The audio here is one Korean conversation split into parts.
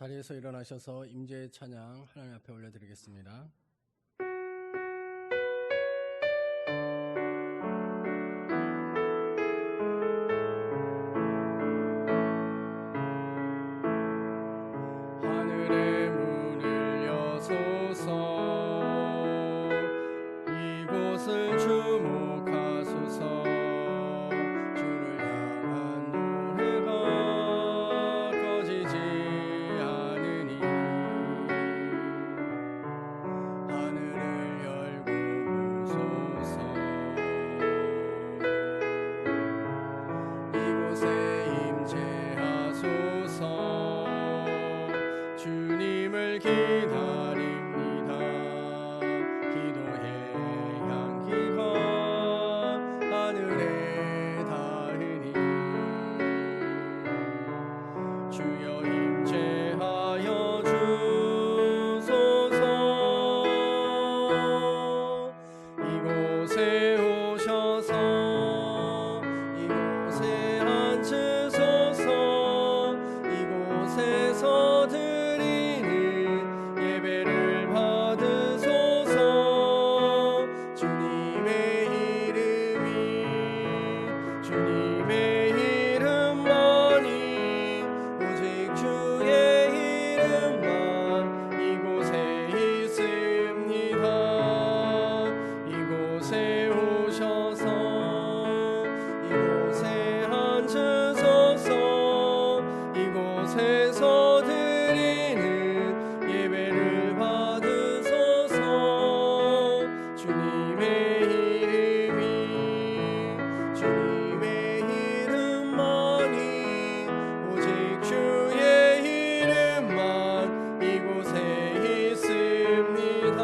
자리에서 일어나셔서 임재의 찬양 하나님 앞에 올려드리겠습니다. 하늘의 문을 여소서, 이곳을 주목하소서. 주를 향한 노래가 꺼지지 않으니 하늘을 열고 보소서. 이곳에 임재하소서. 주님을 기다립니다. 기도의 향기가 하늘에 닿으니 주여 임재하여 주소서. 이곳에 오셔서 이곳에 앉으소서. 이곳에서 예배를 받으소서. 주님의 이름만이 오직 주의 이름만 이곳에 있습니다. 이곳에 오셔서 이곳에 앉으소서. 이곳에서 예배를 받으소서. 주님의 이름만이 오직 주의 이름만 이곳에 있습니다.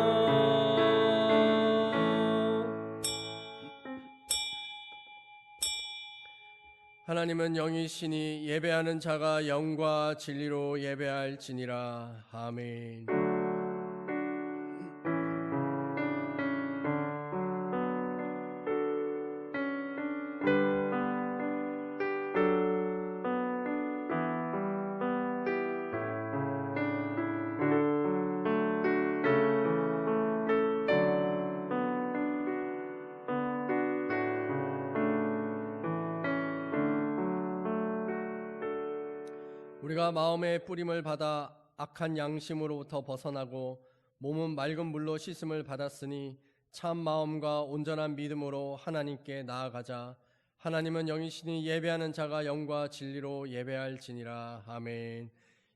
하나님은 영이시니 예배하는 자가 영과 진리로 예배할지니라. 아멘. 우리가 마음의 뿌림을 받아 악한 양심으로부터 벗어나고 몸은 맑은 물로 씻음을 받았으니 참 마음과 온전한 믿음으로 하나님께 나아가자. 하나님은 영이시니 예배하는 자가 영과 진리로 예배할지니라. 아멘.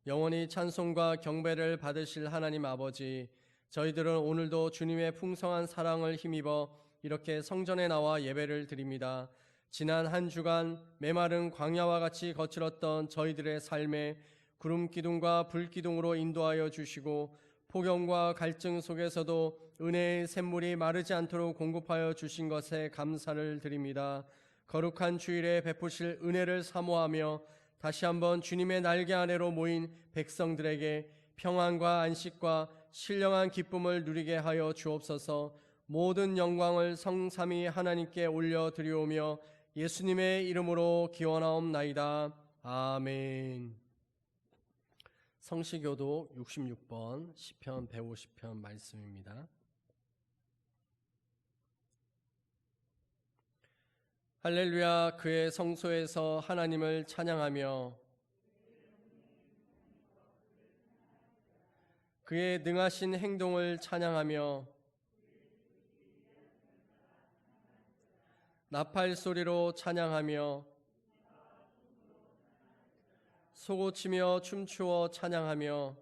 영원히 찬송과 경배를 받으실 하나님 아버지, 저희들은 오늘도 주님의 풍성한 사랑을 힘입어 이렇게 성전에 나와 예배를 드립니다. 지난 한 주간 메마른 광야와 같이 거칠었던 저희들의 삶에 구름 기둥과 불 기둥으로 인도하여 주시고 폭염과 갈증 속에서도 은혜의 샘물이 마르지 않도록 공급하여 주신 것에 감사를 드립니다. 거룩한 주일에 베푸실 은혜를 사모하며 다시 한번 주님의 날개 아래로 모인 백성들에게 평안과 안식과 신령한 기쁨을 누리게 하여 주옵소서. 모든 영광을 성삼위 하나님께 올려드리오며 예수님의 이름으로 기원하옵나이다. 아멘. 성시교독 66번 시편 150편 말씀입니다. 할렐루야. 그의 성소에서 하나님을 찬양하며 그의 능하신 행동을 찬양하며 나팔 소리로 찬양하며 소고치며 춤추어 찬양하며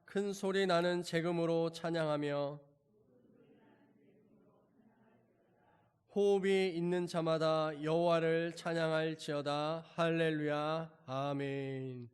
큰 소리 나는 재금으로 찬양하며 호흡이 있는 자마다 여호와를 찬양할지어다. 할렐루야. 아멘.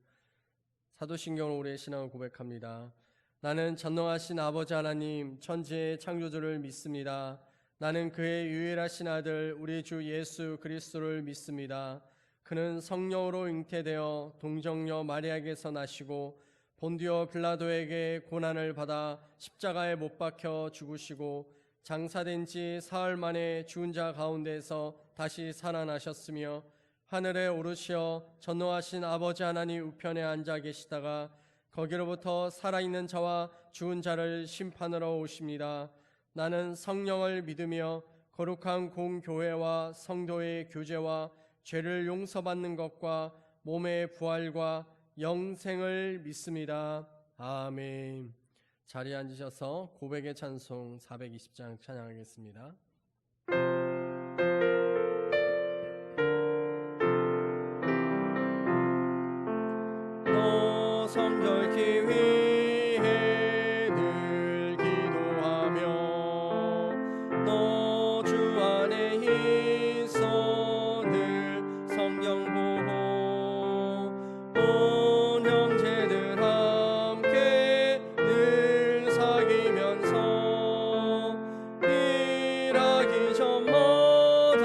사도신경으로 우리의 신앙을 고백합니다. 나는 전능하신 아버지 하나님 천지의 창조주를 믿습니다. 나는 그의 유일하신 아들 우리 주 예수 그리스도를 믿습니다. 그는 성령으로 잉태되어 동정녀 마리아에게서 나시고 본디오 빌라도에게 고난을 받아 십자가에 못 박혀 죽으시고 장사된 지 사흘 만에 죽은 자 가운데서 다시 살아나셨으며 하늘에 오르시어 전노하신 아버지 하나님 우편에 앉아 계시다가 거기로부터 살아있는 자와 죽은 자를 심판하러 오십니다. 나는 성령을 믿으며 거룩한 공교회와 성도의 교제와 죄를 용서받는 것과 몸의 부활과 영생을 믿습니다. 아멘. 자리에 앉으셔서 고백의 찬송 420장 찬양하겠습니다. 너 성결케 위해 늘 기도하며 너 주 안에 있어 늘 성경 보고 온 형제들 함께 늘 사귀면서 일하기 전마다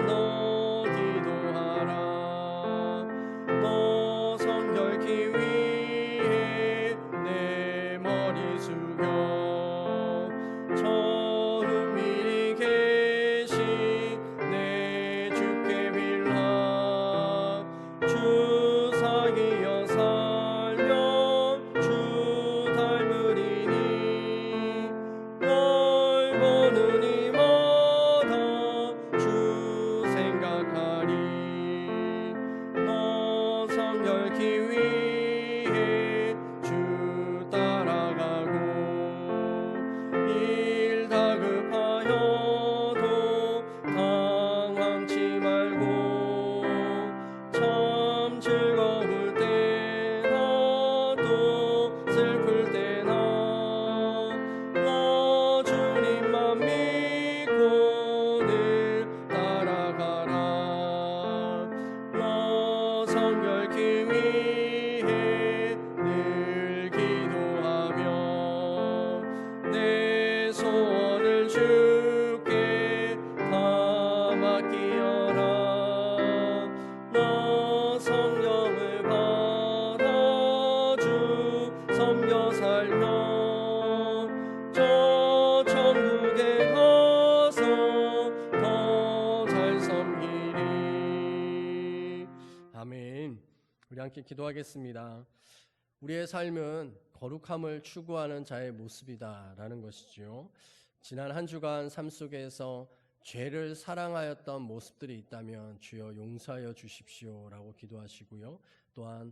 너 기도하라. 너 성결케 위해 내 머리 숙여 처음 미리 계신 내 주께 빌라. 주 사귀어 살면 주 닮으리니 널 보는 이마다 주 생각하리. 너 성결케 위해 주 따라가고 일 다급하여도 당황치 말고 참 즐거울 때나 또 슬플 때나 너 주님만 믿고 늘 따라가라. 너 성결케 위해 늘 기도하며 내 소원을 주께 다 맡기어라. 너 성령을 받아 주 섬겨 살면 저 천국에 가서 더 잘 섬기리. 아멘. 우리 함께 기도하겠습니다. 우리의 삶은 거룩함을 추구하는 자의 모습이다라는 것이죠. 지난 한 주간 삶 속에서 죄를 사랑하였던 모습들이 있다면 주여 용서하여 주십시오라고 기도하시고요. 또한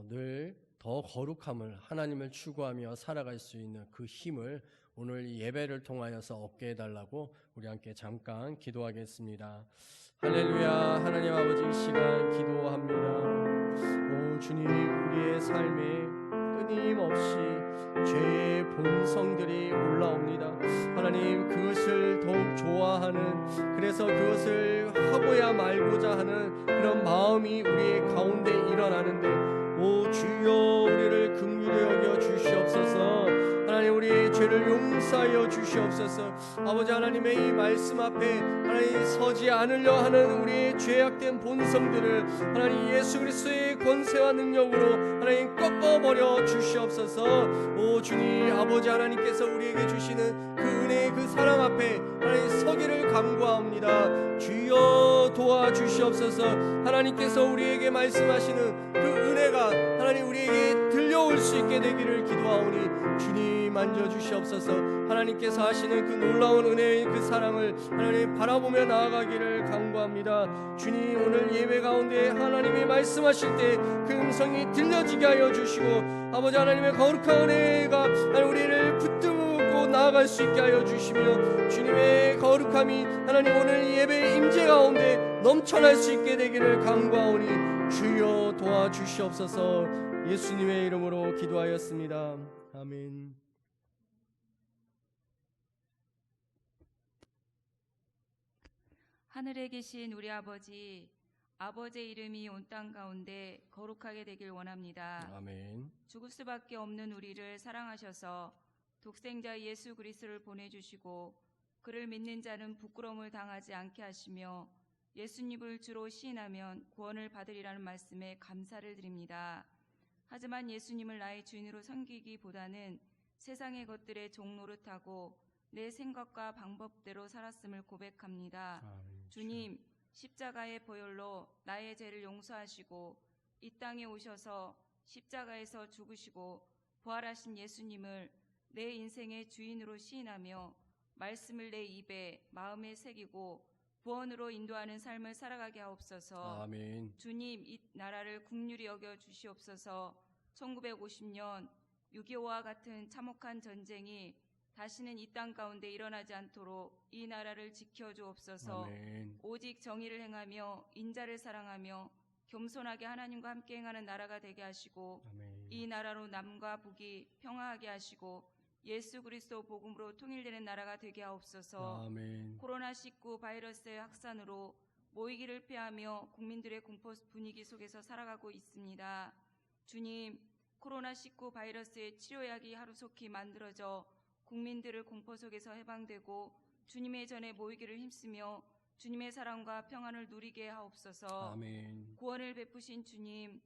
늘 더 거룩함을 하나님을 추구하며 살아갈 수 있는 그 힘을 오늘 이 예배를 통하여서 얻게 해달라고 우리 함께 잠깐 기도하겠습니다. 할렐루야. 하나님 아버지 이 시간 기도합니다. 오 주님, 우리의 삶에 끊임없이 죄의 본성들이 올라옵니다. 하나님, 그것을 더욱 좋아하는, 그래서 그것을 하고야 말고자 하는 그런 마음이 우리의 가운데 일어나는데, 오 주여 우리를 긍휼히 여겨 주시옵소서. 하나님, 우리의 죄를 용서하여 주시옵소서. 아버지 하나님의 이 말씀 앞에 하나님 서지 않으려 하는 우리의 죄악된 본성들을 하나님 예수 그리스도의 권세와 능력으로 하나님 꺾어버려 주시옵소서. 오 주님, 아버지 하나님께서 우리에게 주시는 그 은혜의 그 사랑 앞에 하나님 서기를 간구합니다. 주여 도와주시옵소서. 하나님께서 우리에게 말씀하시는 그 은혜가 하나님 우리에게 들려올 수 있게 되기를 기도하오니 주님 만져주시옵소서. 하나님께서 하시는 그 놀라운 은혜의 그 사랑을 하나님 바라보며 나아가기를 간구합니다. 주님, 오늘 예배 가운데 하나님이 말씀하실 때 그 음성이 들려지게 하여 주시고, 아버지 하나님의 거룩한 은혜가 우리를 붙들고 나아갈 수 있게 하여 주시며, 주님의 거룩함이 하나님 오늘 예배 임재 가운데 넘쳐날 수 있게 되기를 간구하오니 주여 도와주시옵소서. 예수님의 이름으로 기도하였습니다. 아멘. 하늘에 계신 우리 아버지, 아버지의 이름이 온 땅 가운데 거룩하게 되길 원합니다. 아멘. 죽을 수밖에 없는 우리를 사랑하셔서 독생자 예수 그리스도를 보내주시고 그를 믿는 자는 부끄러움을 당하지 않게 하시며 예수님을 주로 시인하면 구원을 받으리라는 말씀에 감사를 드립니다. 하지만 예수님을 나의 주인으로 섬기기보다는 세상의 것들의 종 노릇하고 내 생각과 방법대로 살았음을 고백합니다. 아멘. 주님, 십자가의 보혈로 나의 죄를 용서하시고 이 땅에 오셔서 십자가에서 죽으시고 부활하신 예수님을 내 인생의 주인으로 시인하며 말씀을 내 입에 마음에 새기고 구원으로 인도하는 삶을 살아가게 하옵소서. 아멘. 주님, 이 나라를 국률이 여겨 주시옵소서. 1950년 6.25와 같은 참혹한 전쟁이 다시는 이 땅 가운데 일어나지 않도록 이 나라를 지켜주옵소서. 아멘. 오직 정의를 행하며 인자를 사랑하며 겸손하게 하나님과 함께 행하는 나라가 되게 하시고 아멘. 이 나라로 남과 북이 평화하게 하시고 예수 그리스도 복음으로 통일되는 나라가 되게 하옵소서. 아멘. 코로나19 바이러스의 확산으로 모이기를 피하며 국민들의 공포 분위기 속에서 살아가고 있습니다. 주님, 코로나19 바이러스의 치료약이 하루속히 만들어져 국민들을 공포 속에서 해방되고 주님의 전에 모이기를 힘쓰며 주님의 사랑과 평안을 누리게 하옵소서. 아멘. 구원을 베푸신 주님,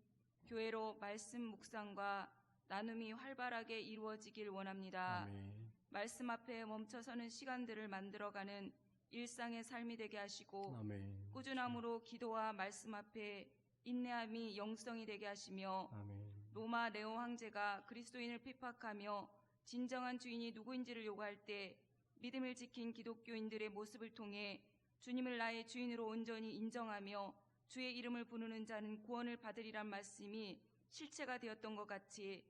교회로 말씀 묵상과 나눔이 활발하게 이루어지길 원합니다. 아멘. 말씀 앞에 멈춰서는 시간들을 만들어가는 일상의 삶이 되게 하시고 아멘. 꾸준함으로 기도와 말씀 앞에 인내함이 영성이 되게 하시며 아멘. 로마 네오 황제가 그리스도인을 핍박하며 진정한 주인이 누구인지를 요구할 때 믿음을 지킨 기독교인들의 모습을 통해 주님을 나의 주인으로 온전히 인정하며 주의 이름을 부르는 자는 구원을 받으리란 말씀이 실체가 되었던 것 같이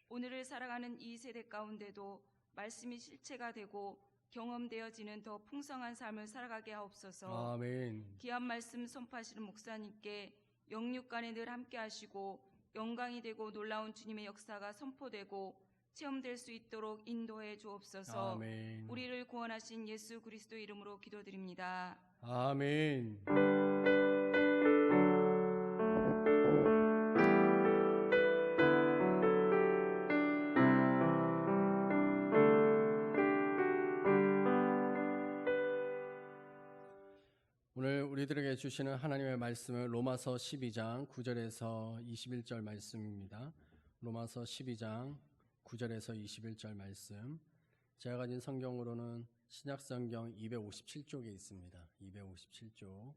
오늘을 살아가는 이 세대 가운데도 말씀이 실체가 되고 경험되어지는 더 풍성한 삶을 살아가게 하옵소서. 아멘. 귀한 말씀 선포하시는 목사님께 영육간에 늘 함께 하시고 영광이 되고 놀라운 주님의 역사가 선포되고 체험될 수 있도록 인도해 주옵소서. 아멘. 우리를 구원하신 예수 그리스도 이름으로 기도드립니다. 아멘. 오늘 우리들에게 주시는 하나님의 말씀은 로마서 12장 9절에서 21절 말씀입니다. 로마서 12장 9절에서 21절 말씀. 제가 가진 성경으로는 신약성경 257쪽에 있습니다. 257쪽.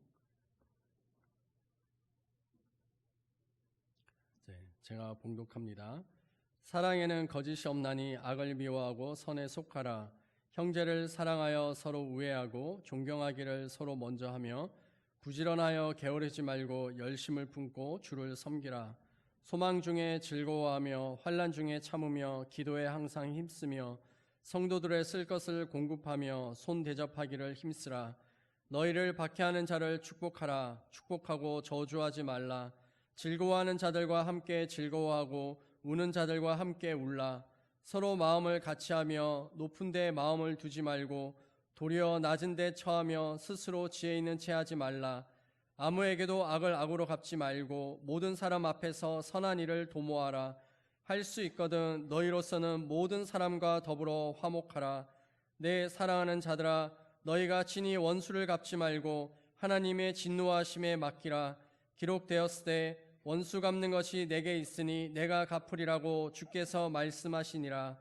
제가 봉독합니다. 사랑에는 거짓이 없나니 악을 미워하고 선에 속하라. 형제를 사랑하여 서로 우애하고 존경하기를 서로 먼저 하며 부지런하여 게으르지 말고 열심을 품고 주를 섬기라. 소망 중에 즐거워하며 환난 중에 참으며 기도에 항상 힘쓰며 성도들의 쓸 것을 공급하며 손 대접하기를 힘쓰라. 너희를 박해하는 자를 축복하라. 축복하고 저주하지 말라. 즐거워하는 자들과 함께 즐거워하고 우는 자들과 함께 울라. 서로 마음을 같이하며 높은 데 마음을 두지 말고 도리어 낮은 데 처하며 스스로 지혜 있는 채 하지 말라. 아무에게도 악을 악으로 갚지 말고 모든 사람 앞에서 선한 일을 도모하라. 할 수 있거든 너희로서는 모든 사람과 더불어 화목하라. 내 사랑하는 자들아, 너희가 친히 원수를 갚지 말고 하나님의 진노하심에 맡기라. 기록되었을 때 원수 갚는 것이 내게 있으니 내가 갚으리라고 주께서 말씀하시니라.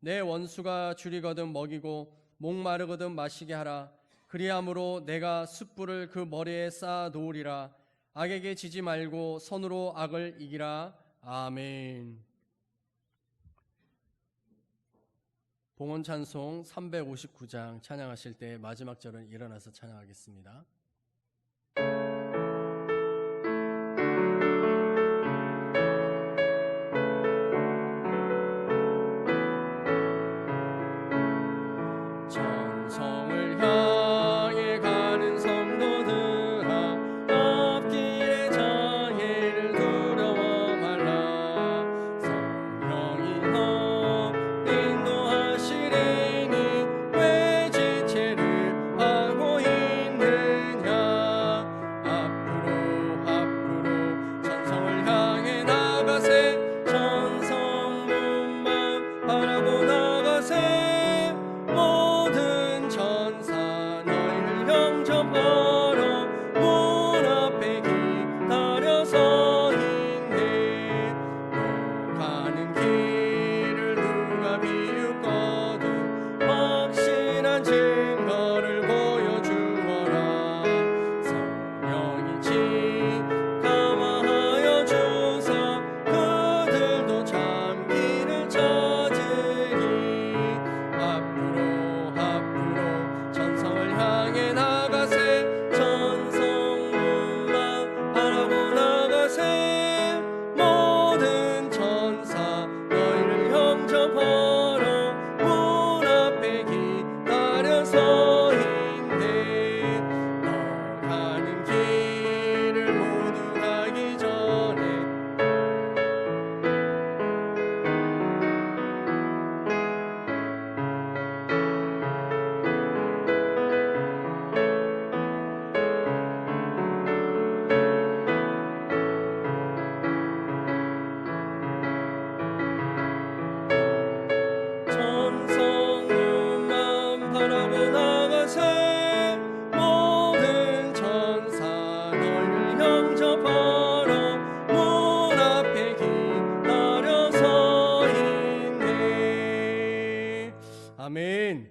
내 원수가 줄이거든 먹이고 목마르거든 마시게 하라. 그리함으로 내가 숯불을 그 머리에 쌓아 놓으리라. 악에게 지지 말고 선으로 악을 이기라. 아멘. 봉헌 찬송 359장 찬양하실 때 마지막 절은 일어나서 찬양하겠습니다. 아멘.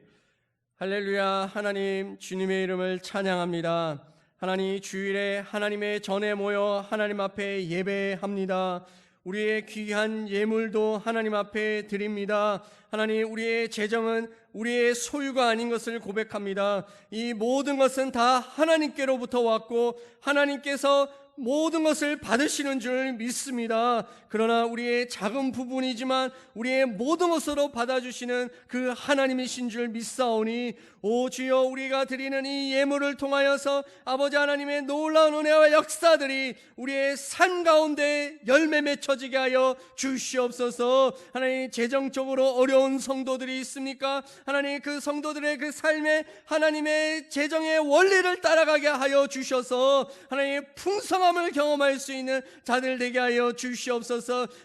할렐루야. 하나님 주님의 이름을 찬양합니다. 하나님 주일에 하나님의 전에 모여 하나님 앞에 예배합니다. 우리의 귀한 예물도 하나님 앞에 드립니다. 하나님, 우리의 재정은 우리의 소유가 아닌 것을 고백합니다. 이 모든 것은 다 하나님께로부터 왔고 하나님께서 모든 것을 받으시는 줄 믿습니다. 그러나 우리의 작은 부분이지만 우리의 모든 것으로 받아주시는 그 하나님이신 줄 믿사오니, 오 주여, 우리가 드리는 이 예물을 통하여서 아버지 하나님의 놀라운 은혜와 역사들이 우리의 삶 가운데 열매 맺혀지게 하여 주시옵소서. 하나님, 재정적으로 어려운 성도들이 있습니까? 하나님, 그 성도들의 그 삶에 하나님의 재정의 원리를 따라가게 하여 주셔서 하나님 풍성함을 경험할 수 있는 자들 되게 하여 주시옵소서.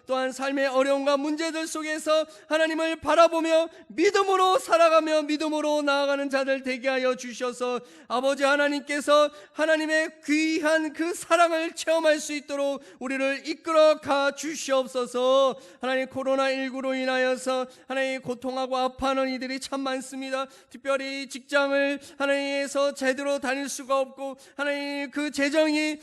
또한 삶의 어려움과 문제들 속에서 하나님을 바라보며 믿음으로 살아가며 믿음으로 나아가는 자들 되게 하여 주셔서 아버지 하나님께서 하나님의 귀한 그 사랑을 체험할 수 있도록 우리를 이끌어 가 주시옵소서. 하나님, 코로나19로 인하여서 하나님 고통하고 아파하는 이들이 참 많습니다. 특별히 직장을 하나님에서 제대로 다닐 수가 없고 하나님 그 재정이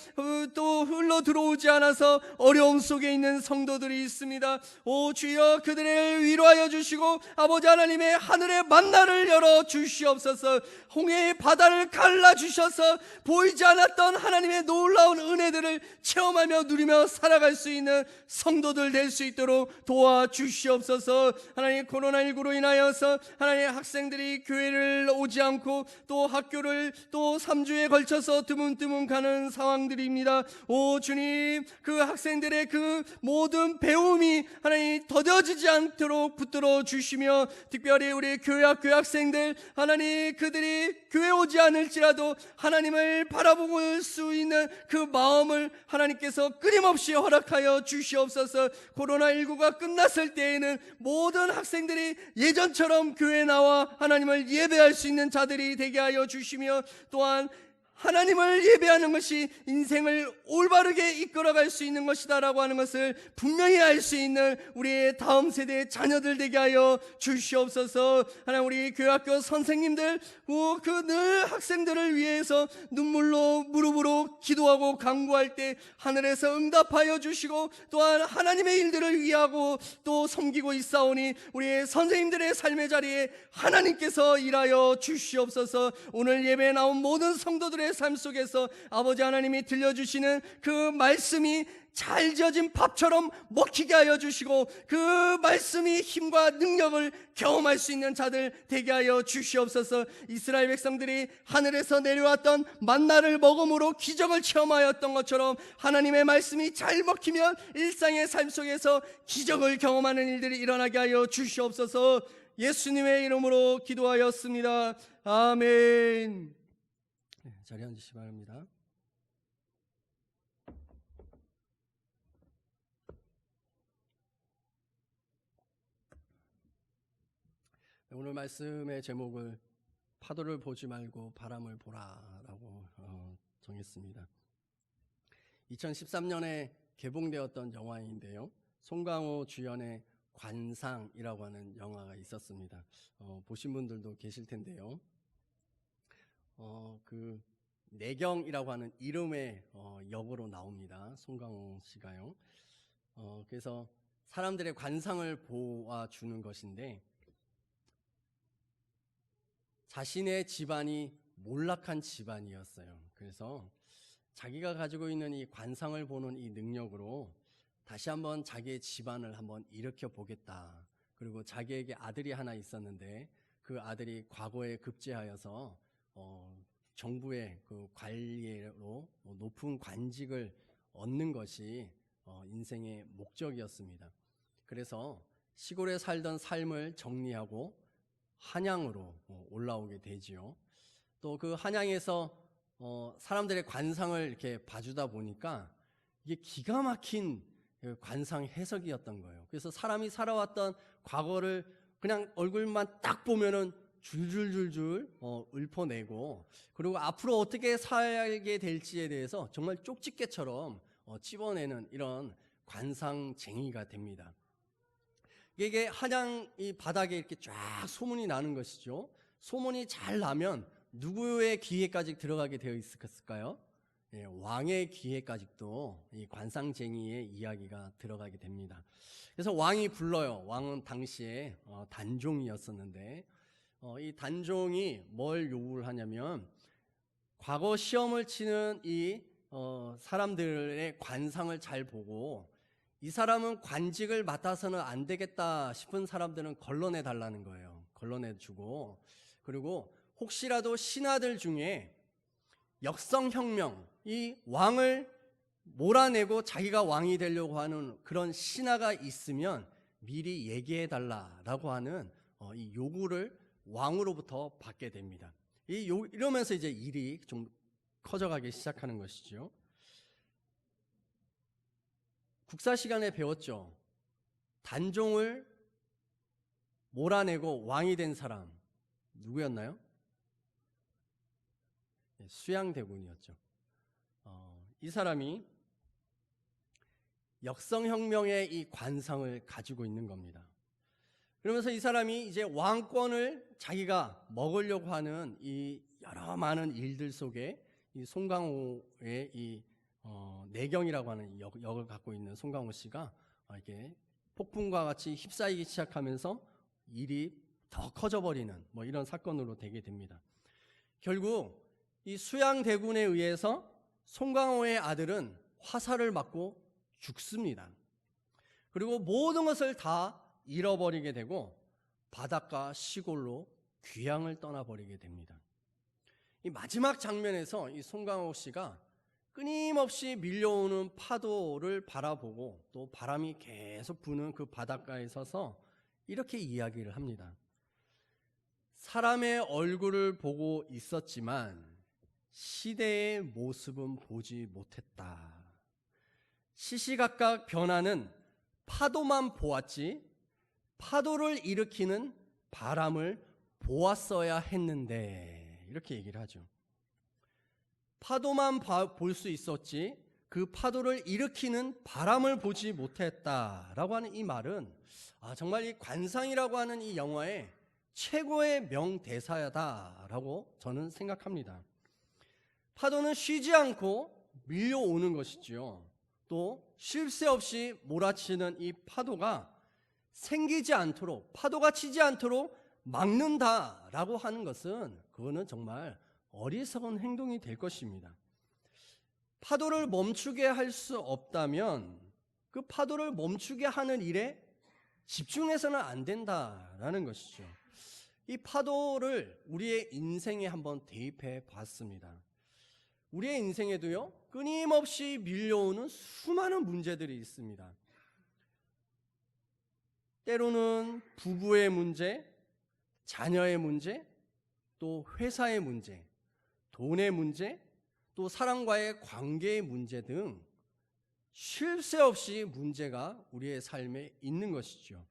또 흘러 들어오지 않아서 어려움 속에 있는 성도들이 있습니다. 오 주여, 그들을 위로하여 주시고 아버지 하나님의 하늘의 만나를 열어 주시옵소서. 홍해의 바다를 갈라 주셔서 보이지 않았던 하나님의 놀라운 은혜들을 체험하며 누리며 살아갈 수 있는 성도들 될 수 있도록 도와주시옵소서. 하나님, 코로나19로 인하여서 하나님의 학생들이 교회를 오지 않고 또 학교를 또 3주에 걸쳐서 드문드문 가는 상황들입니다. 오 주님, 그 학생들의 그 모든 배움이 하나님 더뎌지지 않도록 붙들어 주시며, 특별히 우리 교회학교 학생들 하나님, 그들이 교회 오지 않을지라도 하나님을 바라볼 수 있는 그 마음을 하나님께서 끊임없이 허락하여 주시옵소서. 코로나19가 끝났을 때에는 모든 학생들이 예전처럼 교회에 나와 하나님을 예배할 수 있는 자들이 되게 하여 주시며, 또한 하나님을 예배하는 것이 인생을 올바르게 이끌어갈 수 있는 것이다라고 하는 것을 분명히 알 수 있는 우리의 다음 세대의 자녀들 되게 하여 주시옵소서. 하나님, 우리 교회학교 선생님들 그 늘 학생들을 위해서 눈물로 무릎으로 기도하고 간구할 때 하늘에서 응답하여 주시고, 또한 하나님의 일들을 위하고 또 섬기고 있사오니 우리의 선생님들의 삶의 자리에 하나님께서 일하여 주시옵소서. 오늘 예배에 나온 모든 성도들의 삶 속에서 아버지 하나님이 들려주시는 그 말씀이 잘 지어진 밥처럼 먹히게 하여 주시고, 그 말씀이 힘과 능력을 경험할 수 있는 자들 되게 하여 주시옵소서. 이스라엘 백성들이 하늘에서 내려왔던 만나를 먹음으로 기적을 체험하였던 것처럼 하나님의 말씀이 잘 먹히면 일상의 삶 속에서 기적을 경험하는 일들이 일어나게 하여 주시옵소서. 예수님의 이름으로 기도하였습니다. 아멘. 자리에 앉으시기 바랍니다. 오늘 말씀의 제목을 파도를 보지 말고 바람을 보라라고 정했습니다. 2013년에 개봉되었던 영화인데요, 송강호 주연의 관상이라고 하는 영화가 있었습니다. 보신 분들도 계실 텐데요, 그 내경이라고 하는 이름의 역으로 나옵니다. 송강호 씨가요. 그래서 사람들의 관상을 보아주는 것인데, 자신의 집안이 몰락한 집안이었어요. 그래서 자기가 가지고 있는 이 관상을 보는 이 능력으로 다시 한번 자기의 집안을 한번 일으켜 보겠다. 그리고 자기에게 아들이 하나 있었는데 그 아들이 과거에 급제하여서 정부의 그 관리로 높은 관직을 얻는 것이 인생의 목적이었습니다. 그래서 시골에 살던 삶을 정리하고 한양으로 올라오게 되지요. 또 그 한양에서 사람들의 관상을 이렇게 봐주다 보니까 이게 기가 막힌 관상 해석이었던 거예요. 그래서 사람이 살아왔던 과거를 그냥 얼굴만 딱 보면은 줄줄줄줄 읊어내고, 그리고 앞으로 어떻게 살게 될지에 대해서 정말 쪽집게처럼 찝어내는 이런 관상쟁이가 됩니다. 이게 한양 이 바닥에 이렇게 쫙 소문이 나는 것이죠. 소문이 잘 나면 누구의 귀에까지 들어가게 되어 있을까요? 예, 왕의 귀에까지도 이 관상쟁이의 이야기가 들어가게 됩니다. 그래서 왕이 불러요. 왕은 당시에 단종이었었는데 이 단종이 뭘 요구를 하냐면 과거 시험을 치는 이 사람들의 관상을 잘 보고 이 사람은 관직을 맡아서는 안 되겠다 싶은 사람들은 걸러내 달라는 거예요. 걸러내 주고, 그리고 혹시라도 신하들 중에 역성혁명, 이 왕을 몰아내고 자기가 왕이 되려고 하는 그런 신하가 있으면 미리 얘기해 달라라고 하는 이 요구를 왕으로부터 받게 됩니다. 이러면서 이제 일이 좀 커져가기 시작하는 것이죠. 국사 시간에 배웠죠. 단종을 몰아내고 왕이 된 사람 누구였나요? 수양대군이었죠. 이 사람이 역성혁명의 이 관성을 가지고 있는 겁니다. 그러면서 이 사람이 이제 왕권을 자기가 먹으려고 하는 이 여러 많은 일들 속에 이 송강호의 이 내경이라고 하는 역을 갖고 있는 송강호 씨가 이렇게 폭풍과 같이 휩싸이기 시작하면서 일이 더 커져버리는 뭐 이런 사건으로 되게 됩니다. 결국 이 수양대군에 의해서 송강호의 아들은 화살을 맞고 죽습니다. 그리고 모든 것을 다 잃어버리게 되고 바닷가 시골로 귀향을 떠나버리게 됩니다. 이 마지막 장면에서 이 송강호 씨가 끊임없이 밀려오는 파도를 바라보고 또 바람이 계속 부는 그 바닷가에 서서 이렇게 이야기를 합니다. 사람의 얼굴을 보고 있었지만 시대의 모습은 보지 못했다. 시시각각 변하는 파도만 보았지 파도를 일으키는 바람을 보았어야 했는데, 이렇게 얘기를 하죠. 파도만 볼 수 있었지 그 파도를 일으키는 바람을 보지 못했다라고 하는 이 말은 정말 이 관상이라고 하는 이 영화의 최고의 명대사다라고 저는 생각합니다. 파도는 쉬지 않고 밀려오는 것이죠. 또 쉴 새 없이 몰아치는 이 파도가 생기지 않도록, 파도가 치지 않도록 막는다라고 하는 것은 그거는 정말 어리석은 행동이 될 것입니다. 파도를 멈추게 할 수 없다면 그 파도를 멈추게 하는 일에 집중해서는 안 된다라는 것이죠. 이 파도를 우리의 인생에 한번 대입해 봤습니다. 우리의 인생에도요, 끊임없이 밀려오는 수많은 문제들이 있습니다. 때로는 부부의 문제, 자녀의 문제, 또 회사의 문제, 돈의 문제, 또 사람과의 관계의 문제 등 쉴 새 없이 문제가 우리의 삶에 있는 것이죠.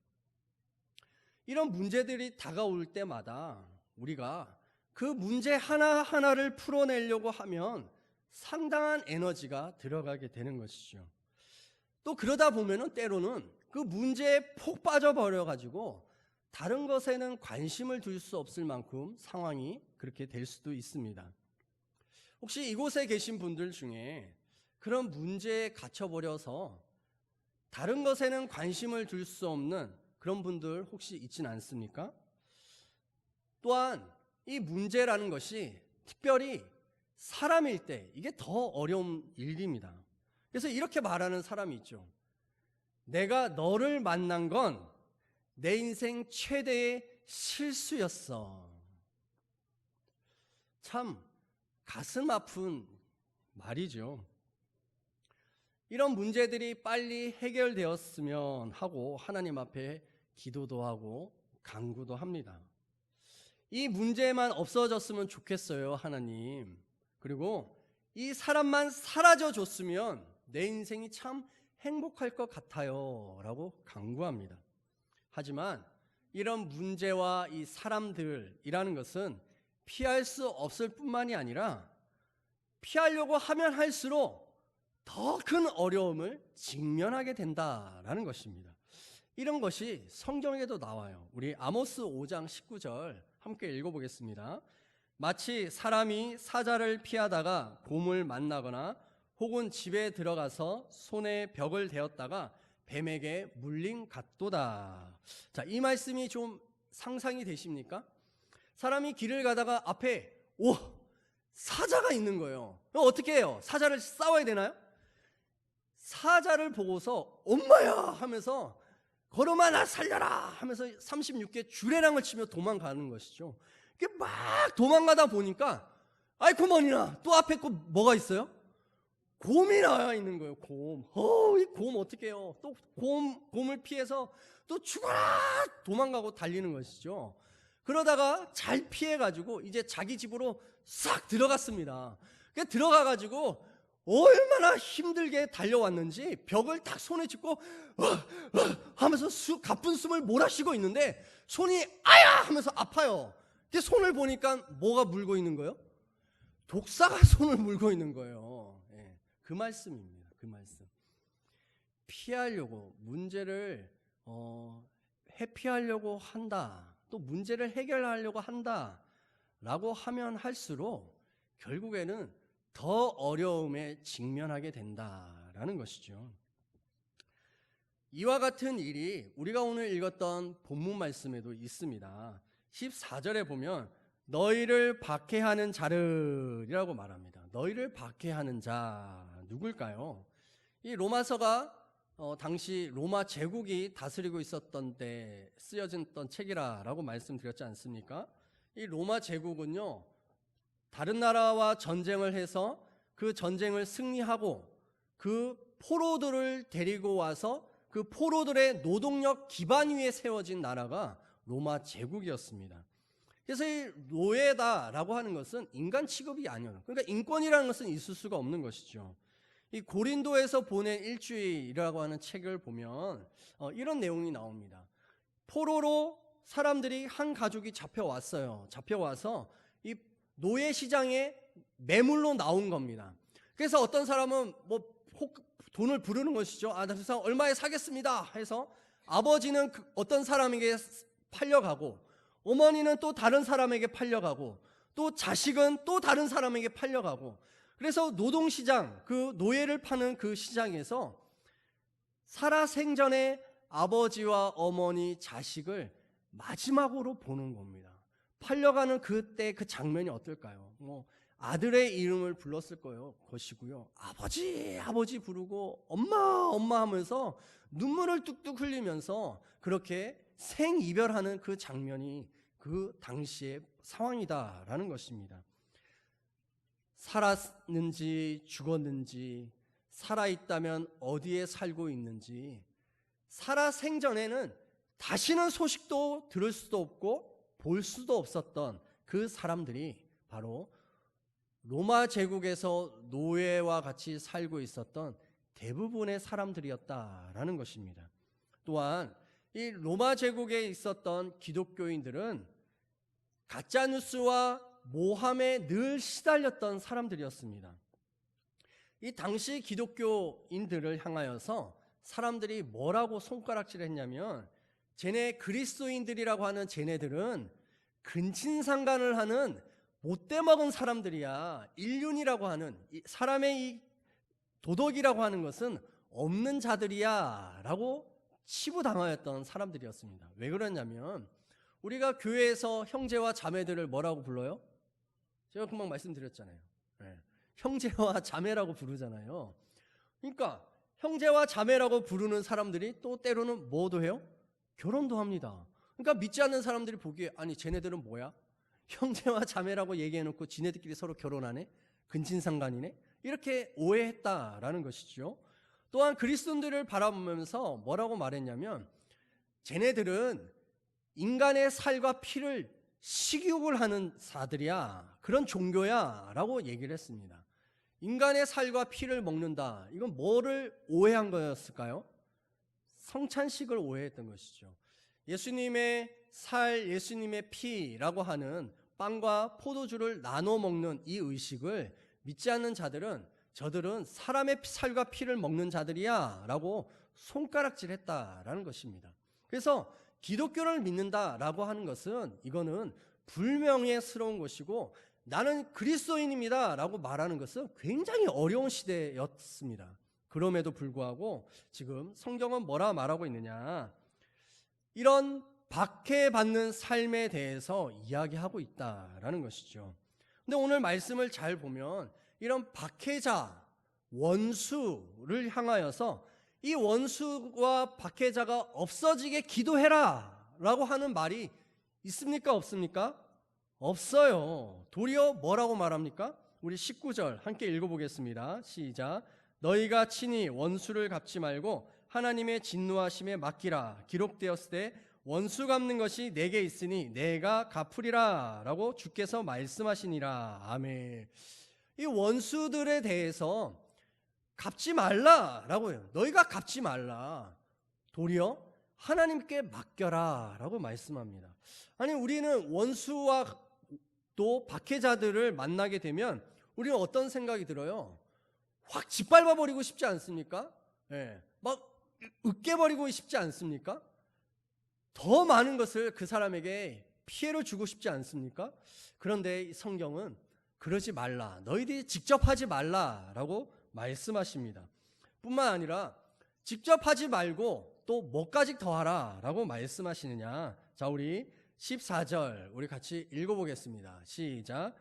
이런 문제들이 다가올 때마다 우리가 그 문제 하나하나를 풀어내려고 하면 상당한 에너지가 들어가게 되는 것이죠. 또 그러다 보면은 때로는 그 문제에 폭 빠져버려가지고 다른 것에는 관심을 둘 수 없을 만큼 상황이 그렇게 될 수도 있습니다. 혹시 이곳에 계신 분들 중에 그런 문제에 갇혀버려서 다른 것에는 관심을 둘 수 없는 그런 분들 혹시 있진 않습니까? 또한 이 문제라는 것이 특별히 사람일 때 이게 더 어려운 일입니다. 그래서 이렇게 말하는 사람이 있죠. 내가 너를 만난 건 내 인생 최대의 실수였어. 참 가슴 아픈 말이죠. 이런 문제들이 빨리 해결되었으면 하고 하나님 앞에 기도도 하고 간구도 합니다. 이 문제만 없어졌으면 좋겠어요, 하나님. 그리고 이 사람만 사라져 줬으면 내 인생이 참 행복할 것 같아요 라고 간구합니다. 하지만 이런 문제와 이 사람들이라는 것은 피할 수 없을 뿐만이 아니라 피하려고 하면 할수록 더 큰 어려움을 직면하게 된다라는 것입니다. 이런 것이 성경에도 나와요. 우리 아모스 5장 19절 함께 읽어보겠습니다. 마치 사람이 사자를 피하다가 곰을 만나거나 혹은 집에 들어가서 손에 벽을 대었다가 뱀에게 물림 같도다. 자, 이 말씀이 좀 상상이 되십니까? 사람이 길을 가다가 앞에 사자가 있는 거예요. 그럼 어떻게 해요? 사자를 싸워야 되나요? 사자를 보고서 엄마야 하면서 걸음아 나 살려라 하면서 36개 주례랑을 치며 도망가는 것이죠. 이게 막 도망가다 보니까 굿머니나 또 앞에 뭐가 있어요? 곰이 나와 있는 거예요. 곰. 이 곰 어떻게 해요? 또 곰을 피해서 또 죽어라 도망가고 달리는 것이죠. 그러다가 잘 피해가지고 이제 자기 집으로 싹 들어갔습니다. 들어가가지고 얼마나 힘들게 달려왔는지 벽을 딱 손에 짚고 하면서 가쁜 숨을 몰아쉬고 있는데 손이 아야 하면서 아파요. 손을 보니까 뭐가 물고 있는 거예요? 독사가 손을 물고 있는 거예요. 그 말씀입니다. 그 말씀. 피하려고 문제를 회피하려고 한다. 또 문제를 해결하려고 한다라고 하면 할수록 결국에는 더 어려움에 직면하게 된다라는 것이죠. 이와 같은 일이 우리가 오늘 읽었던 본문 말씀에도 있습니다. 14절에 보면 너희를 박해하는 자들이라고 말합니다. 너희를 박해하는 자 누굴까요? 이 로마서가 당시 로마 제국이 다스리고 있었던 때 쓰여졌던 책이라고 말씀드렸지 않습니까? 이 로마 제국은요, 다른 나라와 전쟁을 해서 그 전쟁을 승리하고 그 포로들을 데리고 와서 그 포로들의 노동력 기반 위에 세워진 나라가 로마 제국이었습니다. 그래서 이 노예다라고 하는 것은 인간 취급이 아니에요. 그러니까 인권이라는 것은 있을 수가 없는 것이죠. 이 고린도에서 보낸 일주일이라고 하는 책을 보면 이런 내용이 나옵니다. 포로로 사람들이 한 가족이 잡혀왔어요. 잡혀와서 이 노예 시장에 매물로 나온 겁니다. 그래서 어떤 사람은 돈을 부르는 것이죠. 나 그 사람 얼마에 사겠습니다 해서 아버지는 어떤 사람에게 팔려가고 어머니는 또 다른 사람에게 팔려가고 또 자식은 또 다른 사람에게 팔려가고, 그래서 노동시장, 그 노예를 파는 그 시장에서 살아생전에 아버지와 어머니, 자식을 마지막으로 보는 겁니다. 팔려가는 그때 그 장면이 어떨까요? 아들의 이름을 불렀을 것이고요. 아버지, 아버지 부르고 엄마, 엄마 하면서 눈물을 뚝뚝 흘리면서 그렇게 생이별하는 그 장면이 그 당시의 상황이다라는 것입니다. 살았는지 죽었는지, 살아있다면 어디에 살고 있는지, 살아생전에는 다시는 소식도 들을 수도 없고 볼 수도 없었던 그 사람들이 바로 로마 제국에서 노예와 같이 살고 있었던 대부분의 사람들이었다라는 것입니다. 또한 이 로마 제국에 있었던 기독교인들은 가짜뉴스와 모함에 늘 시달렸던 사람들이었습니다. 이 당시 기독교인들을 향하여서 사람들이 뭐라고 손가락질을 했냐면, 쟤네 그리스도인들이라고 하는 쟤네들은 근친상간을 하는 못돼먹은 사람들이야. 인륜이라고 하는 사람의 이 도덕이라고 하는 것은 없는 자들이야 라고 치부당하였던 사람들이었습니다. 왜 그러냐면 우리가 교회에서 형제와 자매들을 뭐라고 불러요? 제가 금방 말씀드렸잖아요. 형제와 자매라고 부르잖아요. 그러니까 형제와 자매라고 부르는 사람들이 또 때로는 뭐도 해요? 결혼도 합니다. 그러니까 믿지 않는 사람들이 보기에 아니 쟤네들은 뭐야? 형제와 자매라고 얘기해놓고 지네들끼리 서로 결혼하네? 근친상간이네? 이렇게 오해했다라는 것이죠. 또한 그리스도인들을 바라보면서 뭐라고 말했냐면, 쟤네들은 인간의 살과 피를 식욕을 하는 자들이야, 그런 종교야 라고 얘기를 했습니다. 인간의 살과 피를 먹는다, 이건 뭐를 오해한 거였을까요? 성찬식을 오해했던 것이죠. 예수님의 살, 예수님의 피라고 하는 빵과 포도주를 나눠 먹는 이 의식을 믿지 않는 자들은 저들은 사람의 살과 피를 먹는 자들이야 라고 손가락질했다라는 것입니다. 그래서 기독교를 믿는다라고 하는 것은 이거는 불명예스러운 것이고 나는 그리스도인입니다 라고 말하는 것은 굉장히 어려운 시대였습니다. 그럼에도 불구하고 지금 성경은 뭐라 말하고 있느냐, 이런 박해받는 삶에 대해서 이야기하고 있다라는 것이죠. 근데 오늘 말씀을 잘 보면 이런 박해자, 원수를 향하여서 이 원수와 박해자가 없어지게 기도해라 라고 하는 말이 있습니까? 없습니까? 없어요. 도리어 뭐라고 말합니까? 우리 19절 함께 읽어보겠습니다. 시작. 너희가 친히 원수를 갚지 말고 하나님의 진노하심에 맡기라. 기록되었을 때 원수 갚는 것이 내게 있으니 내가 갚으리라 라고 주께서 말씀하시니라. 아멘. 이 원수들에 대해서 갚지 말라라고 해요. 너희가 갚지 말라. 도리어 하나님께 맡겨라 라고 말씀합니다. 아니, 우리는 원수와 또 박해자들을 만나게 되면 우리는 어떤 생각이 들어요? 확 짓밟아버리고 싶지 않습니까? 막 으깨버리고 싶지 않습니까? 더 많은 것을 그 사람에게 피해를 주고 싶지 않습니까? 그런데 이 성경은 그러지 말라, 너희들이 직접 하지 말라라고 말씀하십니다. 뿐만 아니라 직접 하지 말고 또 뭐까지 더하라 라고 말씀하시느냐. 자, 우리 14절 우리 같이 읽어보겠습니다. 시작.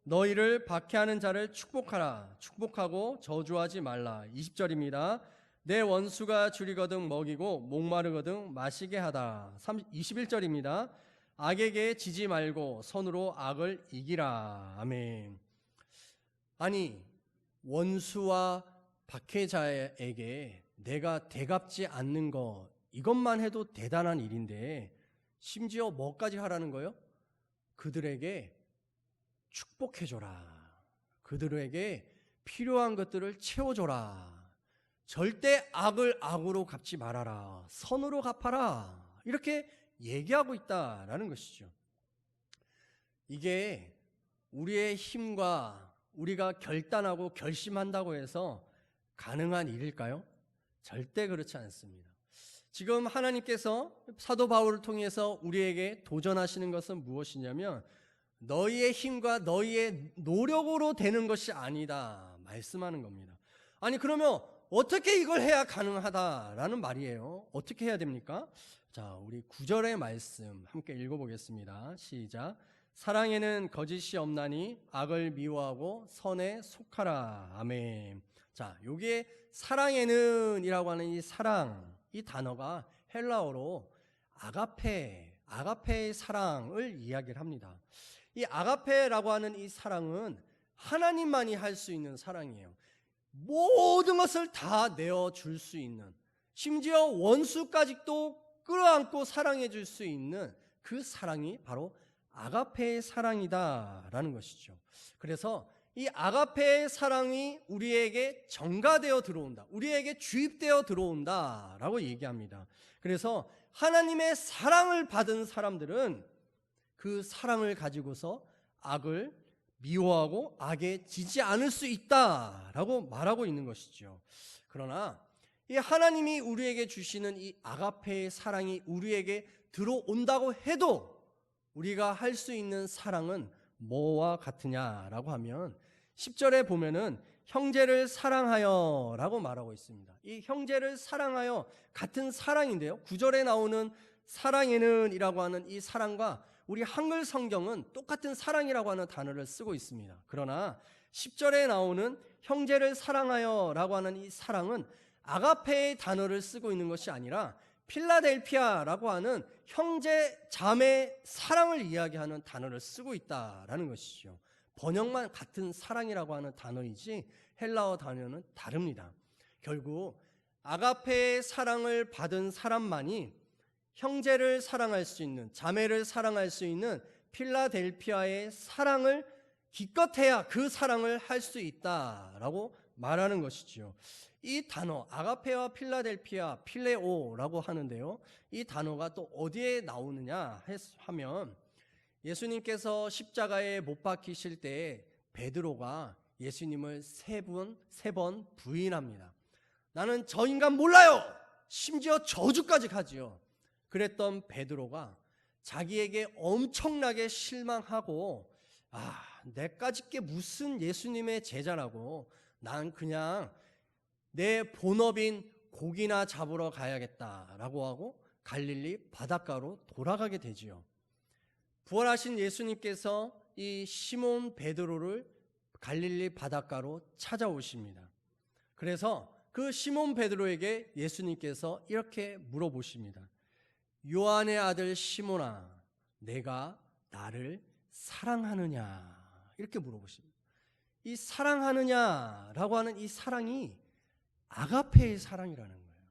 너희를 박해하는 자를 축복하라. 축복하고 저주하지 말라. 20절입니다. 내 원수가 줄이거든 먹이고 목마르거든 마시게 하다. 21절입니다. 악에게 지지 말고 선으로 악을 이기라. 아멘. 아니, 원수와 박해자에게 내가 대갚지 않는 것, 이것만 해도 대단한 일인데 심지어 뭐까지 하라는 거예요? 그들에게 축복해줘라. 그들에게 필요한 것들을 채워줘라. 절대 악을 악으로 갚지 말아라. 선으로 갚아라. 이렇게 얘기하고 있다라는 것이죠. 이게 우리의 힘과 우리가 결단하고 결심한다고 해서 가능한 일일까요? 절대 그렇지 않습니다. 지금 하나님께서 사도 바울을 통해서 우리에게 도전하시는 것은 무엇이냐면 너희의 힘과 너희의 노력으로 되는 것이 아니다 말씀하는 겁니다. 아니, 그러면 어떻게 이걸 해야 가능하다라는 말이에요. 어떻게 해야 됩니까? 자, 우리 9절의 말씀 함께 읽어보겠습니다. 시작. 사랑에는 거짓이 없나니 악을 미워하고 선에 속하라. 아멘. 자, 여기에 사랑에는 이라고 하는 이 사랑, 이 단어가 헬라어로 아가페의 사랑을 이야기를 합니다. 이 아가페라고 하는 이 사랑은 하나님만이 할 수 있는 사랑이에요. 모든 것을 다 내어줄 수 있는, 심지어 원수까지도 끌어안고 사랑해 줄 수 있는 그 사랑이 바로 아가페의 사랑이다라는 것이죠. 그래서 이 아가페의 사랑이 우리에게 전가되어 들어온다, 우리에게 주입되어 들어온다라고 얘기합니다. 그래서 하나님의 사랑을 받은 사람들은 그 사랑을 가지고서 악을 미워하고 악에 지지 않을 수 있다라고 말하고 있는 것이죠. 그러나 이 하나님이 우리에게 주시는 이 아가페의 사랑이 우리에게 들어온다고 해도 우리가 할 수 있는 사랑은 뭐와 같으냐라고 하면 10절에 보면은 형제를 사랑하여 라고 말하고 있습니다. 이 형제를 사랑하여 같은 사랑인데요, 9절에 나오는 사랑에는 이라고 하는 이 사랑과 우리 한글 성경은 똑같은 사랑이라고 하는 단어를 쓰고 있습니다. 그러나 10절에 나오는 형제를 사랑하여 라고 하는 이 사랑은 아가페의 단어를 쓰고 있는 것이 아니라 필라델피아라고 하는 형제 자매 사랑을 이야기하는 단어를 쓰고 있다라는 것이죠. 번역만 같은 사랑이라고 하는 단어이지 헬라어 단어는 다릅니다. 결국 아가페의 사랑을 받은 사람만이 형제를 사랑할 수 있는, 자매를 사랑할 수 있는 필라델피아의 사랑을 기껏해야 그 사랑을 할 수 있다라고 말하는 것이죠. 이 단어 아가페와 필라델피아, 필레오라고 하는데요, 이 단어가 또 어디에 나오느냐 하면 예수님께서 십자가에 못 박히실 때 베드로가 예수님을 세 번 부인합니다. 나는 저 인간 몰라요. 심지어 저주까지 하지요. 그랬던 베드로가 자기에게 엄청나게 실망하고 내까짓 게 무슨 예수님의 제자라고, 난 그냥 내 본업인 고기나 잡으러 가야겠다라고 하고 갈릴리 바닷가로 돌아가게 되지요. 부활하신 예수님께서 이 시몬 베드로를 갈릴리 바닷가로 찾아오십니다. 그래서 그 시몬 베드로에게 예수님께서 이렇게 물어보십니다. 요한의 아들 시몬아, 내가 나를 사랑하느냐? 이렇게 물어보십니다. 이 사랑하느냐라고 하는 이 사랑이 아가페의 사랑이라는 거예요.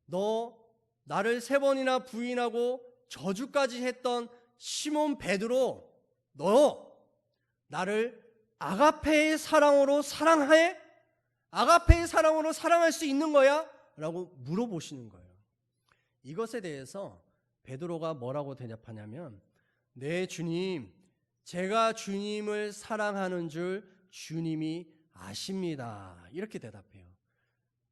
너 나를 3번이나 부인하고 저주까지 했던 시몬 베드로, 너 나를 아가페의 사랑으로 사랑해? 아가페의 사랑으로 사랑할 수 있는 거야? 라고 물어보시는 거예요. 이것에 대해서 베드로가 뭐라고 대답하냐면, 네 주님, 제가 주님을 사랑하는 줄 주님이 아십니다. 이렇게 대답해요.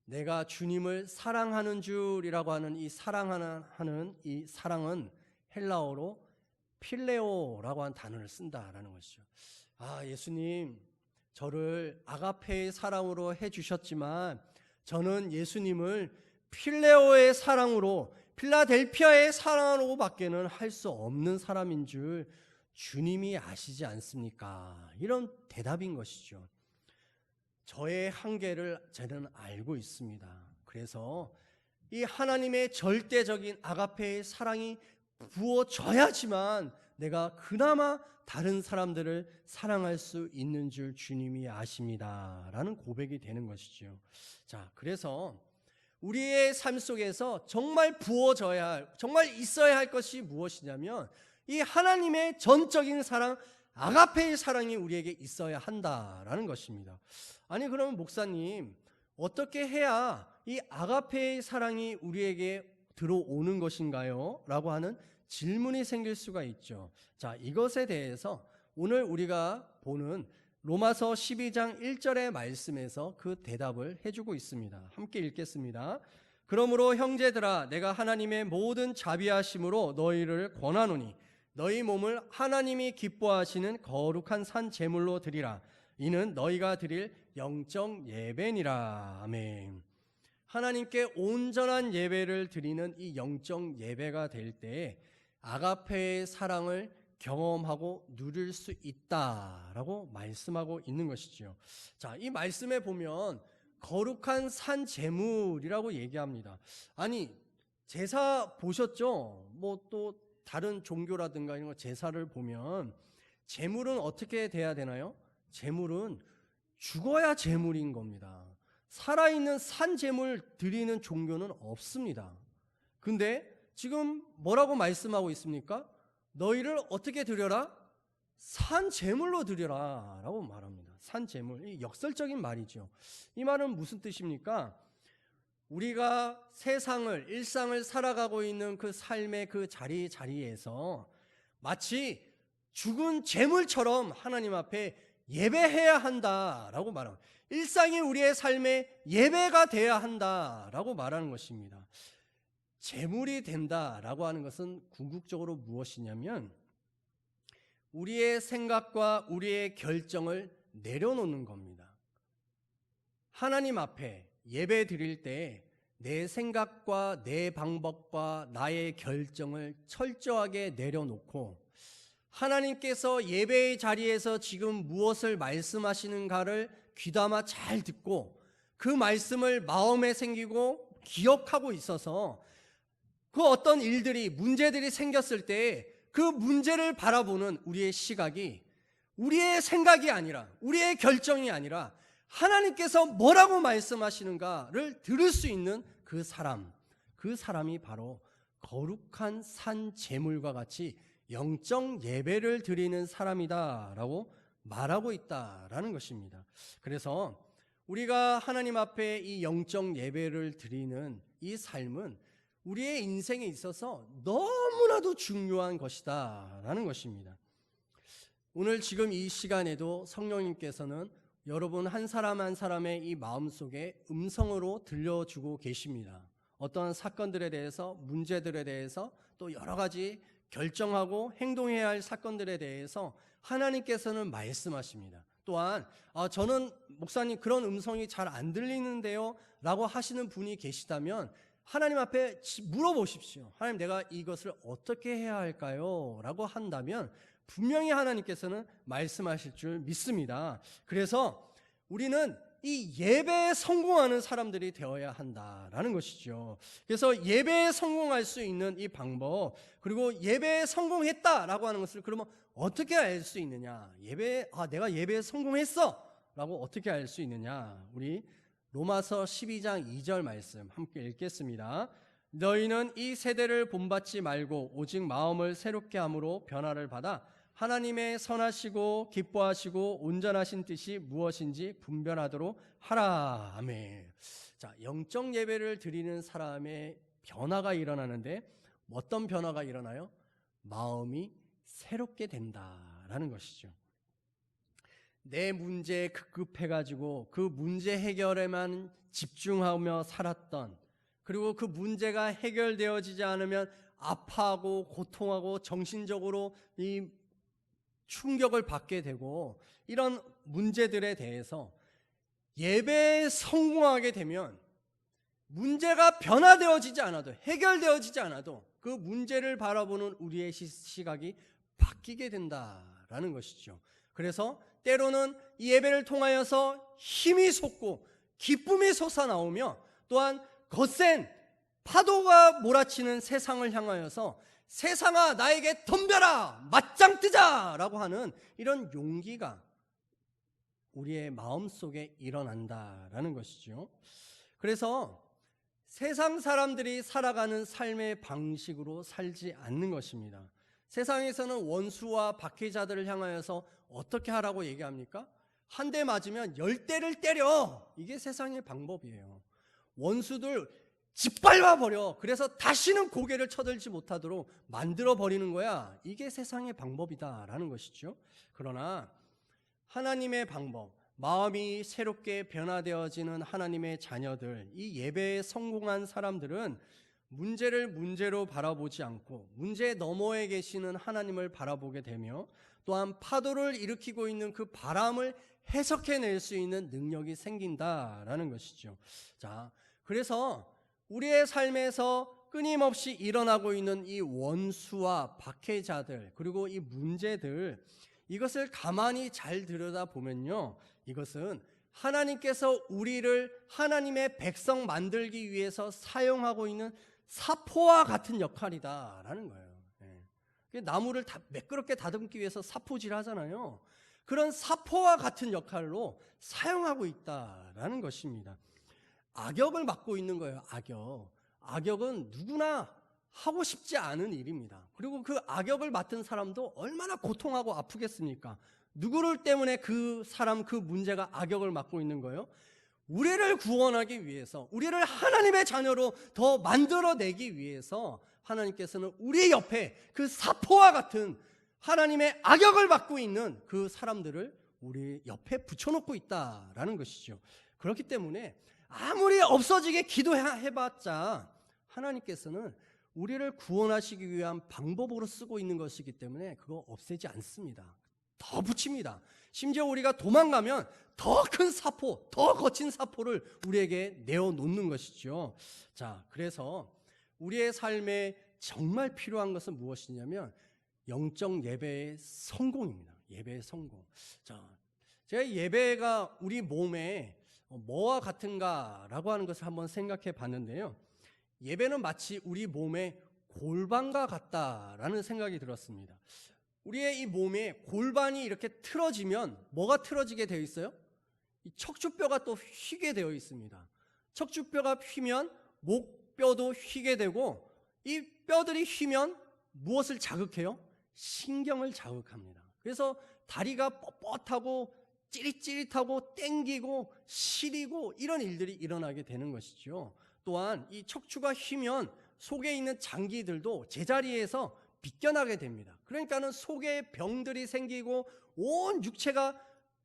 내가 주님을 사랑하는 줄이라고 하는 이 사랑하는 이 사랑은 헬라어로 필레오라고 하는 단어를 쓴다라는 것이죠. 예수님, 저를 아가페의 사랑으로 해주셨지만 저는 예수님을 필레오의 사랑으로, 필라델피아의 사랑으로 밖에는 할 수 없는 사람인 줄 주님이 아시지 않습니까? 이런 대답인 것이죠. 저의 한계를 저는 알고 있습니다. 그래서 이 하나님의 절대적인 아가페의 사랑이 부어져야지만 내가 그나마 다른 사람들을 사랑할 수 있는 줄 주님이 아십니다. 라는 고백이 되는 것이죠. 자, 그래서 우리의 삶 속에서 정말 부어져야 할, 정말 있어야 할 것이 무엇이냐면 이 하나님의 전적인 사랑, 아가페의 사랑이 우리에게 있어야 한다라는 것입니다. 아니, 그러면 목사님, 어떻게 해야 이 아가페의 사랑이 우리에게 들어오는 것인가요? 라고 하는 질문이 생길 수가 있죠. 자, 이것에 대해서 오늘 우리가 보는 로마서 12장 1절의 말씀에서 그 대답을 해주고 있습니다. 함께 읽겠습니다. 그러므로 형제들아, 내가 하나님의 모든 자비하심으로 너희를 권하노니 너희 몸을 하나님이 기뻐하시는 거룩한 산 제물로 드리라. 이는 너희가 드릴 영적 예배니라. 아멘. 하나님께 온전한 예배를 드리는 이 영적 예배가 될 때에 아가페의 사랑을 경험하고 누릴 수 있다라고 말씀하고 있는 것이죠. 자, 이 말씀에 보면 거룩한 산 제물이라고 얘기합니다. 아니, 제사 보셨죠? 뭐 또 다른 종교라든가 이런 거 제사를 보면 제물은 어떻게 돼야 되나요? 제물은 죽어야 제물인 겁니다. 살아있는 산 제물 드리는 종교는 없습니다. 근데 지금 뭐라고 말씀하고 있습니까? 너희를 어떻게 드려라? 산 제물로 드려라 라고 말합니다. 산 제물, 이 역설적인 말이죠. 이 말은 무슨 뜻입니까? 우리가 세상을, 일상을 살아가고 있는 그 삶의 그 자리에서 마치 죽은 제물처럼 하나님 앞에 예배해야 한다라고 말합니다. 일상이 우리의 삶의 예배가 돼야 한다라고 말하는 것입니다. 제물이 된다라고 하는 것은 궁극적으로 무엇이냐면 우리의 생각과 우리의 결정을 내려놓는 겁니다. 하나님 앞에 예배 드릴 때 내 생각과 내 방법과 나의 결정을 철저하게 내려놓고 하나님께서 예배의 자리에서 지금 무엇을 말씀하시는가를 귀담아 잘 듣고 그 말씀을 마음에 생기고 기억하고 있어서 그 어떤 일들이, 문제들이 생겼을 때 그 문제를 바라보는 우리의 시각이 우리의 생각이 아니라, 우리의 결정이 아니라 하나님께서 뭐라고 말씀하시는가를 들을 수 있는 그 사람이 바로 거룩한 산 제물과 같이 영적 예배를 드리는 사람이다라고 말하고 있다라는 것입니다. 그래서 우리가 하나님 앞에 이 영적 예배를 드리는 이 삶은 우리의 인생에 있어서 너무나도 중요한 것이다라는 것입니다. 오늘 지금 이 시간에도 성령님께서는 여러분 한 사람 한 사람의 이 마음속에 음성으로 들려주고 계십니다. 어떤 사건들에 대해서, 문제들에 대해서, 또 여러 가지 결정하고 행동해야 할 사건들에 대해서 하나님께서는 말씀하십니다. 또한 저는 목사님 그런 음성이 잘 안 들리는데요 라고 하시는 분이 계시다면 하나님 앞에 물어보십시오. 하나님, 내가 이것을 어떻게 해야 할까요? 라고 한다면 분명히 하나님께서는 말씀하실 줄 믿습니다. 그래서 우리는 이 예배에 성공하는 사람들이 되어야 한다라는 것이죠. 그래서 예배에 성공할 수 있는 이 방법, 그리고 예배에 성공했다라고 하는 것을 그러면 어떻게 알 수 있느냐? 내가 예배에 성공했어 라고 어떻게 알 수 있느냐? 우리 로마서 12장 2절 말씀 함께 읽겠습니다. 너희는 이 세대를 본받지 말고 오직 마음을 새롭게 함으로 변화를 받아 하나님의 선하시고 기뻐하시고 온전하신 뜻이 무엇인지 분별하도록 하라. 아멘. 자, 영적 예배를 드리는 사람의 변화가 일어나는데 어떤 변화가 일어나요? 마음이 새롭게 된다라는 것이죠. 내 문제에 급급해가지고 그 문제 해결에만 집중하며 살았던, 그리고 그 문제가 해결되어지지 않으면 아파하고 고통하고 정신적으로 이 충격을 받게 되고, 이런 문제들에 대해서 예배에 성공하게 되면 문제가 변화되어지지 않아도, 해결되어지지 않아도 그 문제를 바라보는 우리의 시각이 바뀌게 된다라는 것이죠. 그래서 때로는 이 예배를 통하여서 힘이 솟고 기쁨이 솟아나오며, 또한 거센 파도가 몰아치는 세상을 향하여서 세상아 나에게 덤벼라, 맞짱 뜨자라고 하는 이런 용기가 우리의 마음속에 일어난다라는 것이죠. 그래서 세상 사람들이 살아가는 삶의 방식으로 살지 않는 것입니다. 세상에서는 원수와 박해자들을 향하여서 어떻게 하라고 얘기합니까? 한 대 맞으면 10대를 때려. 이게 세상의 방법이에요. 원수들 짓밟아 버려. 그래서 다시는 고개를 쳐들지 못하도록 만들어 버리는 거야. 이게 세상의 방법이다라는 것이죠. 그러나 하나님의 방법, 마음이 새롭게 변화되어지는 하나님의 자녀들, 이 예배에 성공한 사람들은 문제를 문제로 바라보지 않고 문제 너머에 계시는 하나님을 바라보게 되며, 또한 파도를 일으키고 있는 그 바람을 해석해낼 수 있는 능력이 생긴다라는 것이죠. 자, 그래서 우리의 삶에서 끊임없이 일어나고 있는 이 원수와 박해자들, 그리고 이 문제들, 이것을 가만히 잘 들여다보면요, 이것은 하나님께서 우리를 하나님의 백성 만들기 위해서 사용하고 있는 사포와 같은 역할이다라는 거예요. 나무를 매끄럽게 다듬기 위해서 사포질 하잖아요. 그런 사포와 같은 역할로 사용하고 있다라는 것입니다. 악역을 맡고 있는 거예요. 악역은 누구나 하고 싶지 않은 일입니다. 그리고 그 악역을 맡은 사람도 얼마나 고통하고 아프겠습니까? 누구를 때문에 그 사람, 그 문제가 악역을 맡고 있는 거예요? 우리를 구원하기 위해서, 우리를 하나님의 자녀로 더 만들어내기 위해서 하나님께서는 우리 옆에 그 사포와 같은 하나님의 악역을 맡고 있는 그 사람들을 우리 옆에 붙여놓고 있다라는 것이죠. 그렇기 때문에 아무리 없어지게 기도해봤자 하나님께서는 우리를 구원하시기 위한 방법으로 쓰고 있는 것이기 때문에 그거 없애지 않습니다. 더 붙입니다. 심지어 우리가 도망가면 더 큰 사포, 더 거친 사포를 우리에게 내어놓는 것이죠. 자, 그래서 우리의 삶에 정말 필요한 것은 무엇이냐면 영적 예배의 성공입니다. 예배의 성공. 자, 제가 예배가 우리 몸에 뭐와 같은가라고 하는 것을 한번 생각해 봤는데요. 예배는 마치 우리 몸의 골반과 같다라는 생각이 들었습니다. 우리의 이 몸에 골반이 이렇게 틀어지면 뭐가 틀어지게 되어 있어요? 이 척추뼈가 또 휘게 되어 있습니다. 척추뼈가 휘면 목뼈도 휘게 되고, 이 뼈들이 휘면 무엇을 자극해요? 신경을 자극합니다. 그래서 다리가 뻣뻣하고 찌릿찌릿하고 땡기고 시리고 이런 일들이 일어나게 되는 것이죠. 또한 이 척추가 휘면 속에 있는 장기들도 제자리에서 비껴나게 됩니다. 그러니까는 속에 병들이 생기고 온 육체가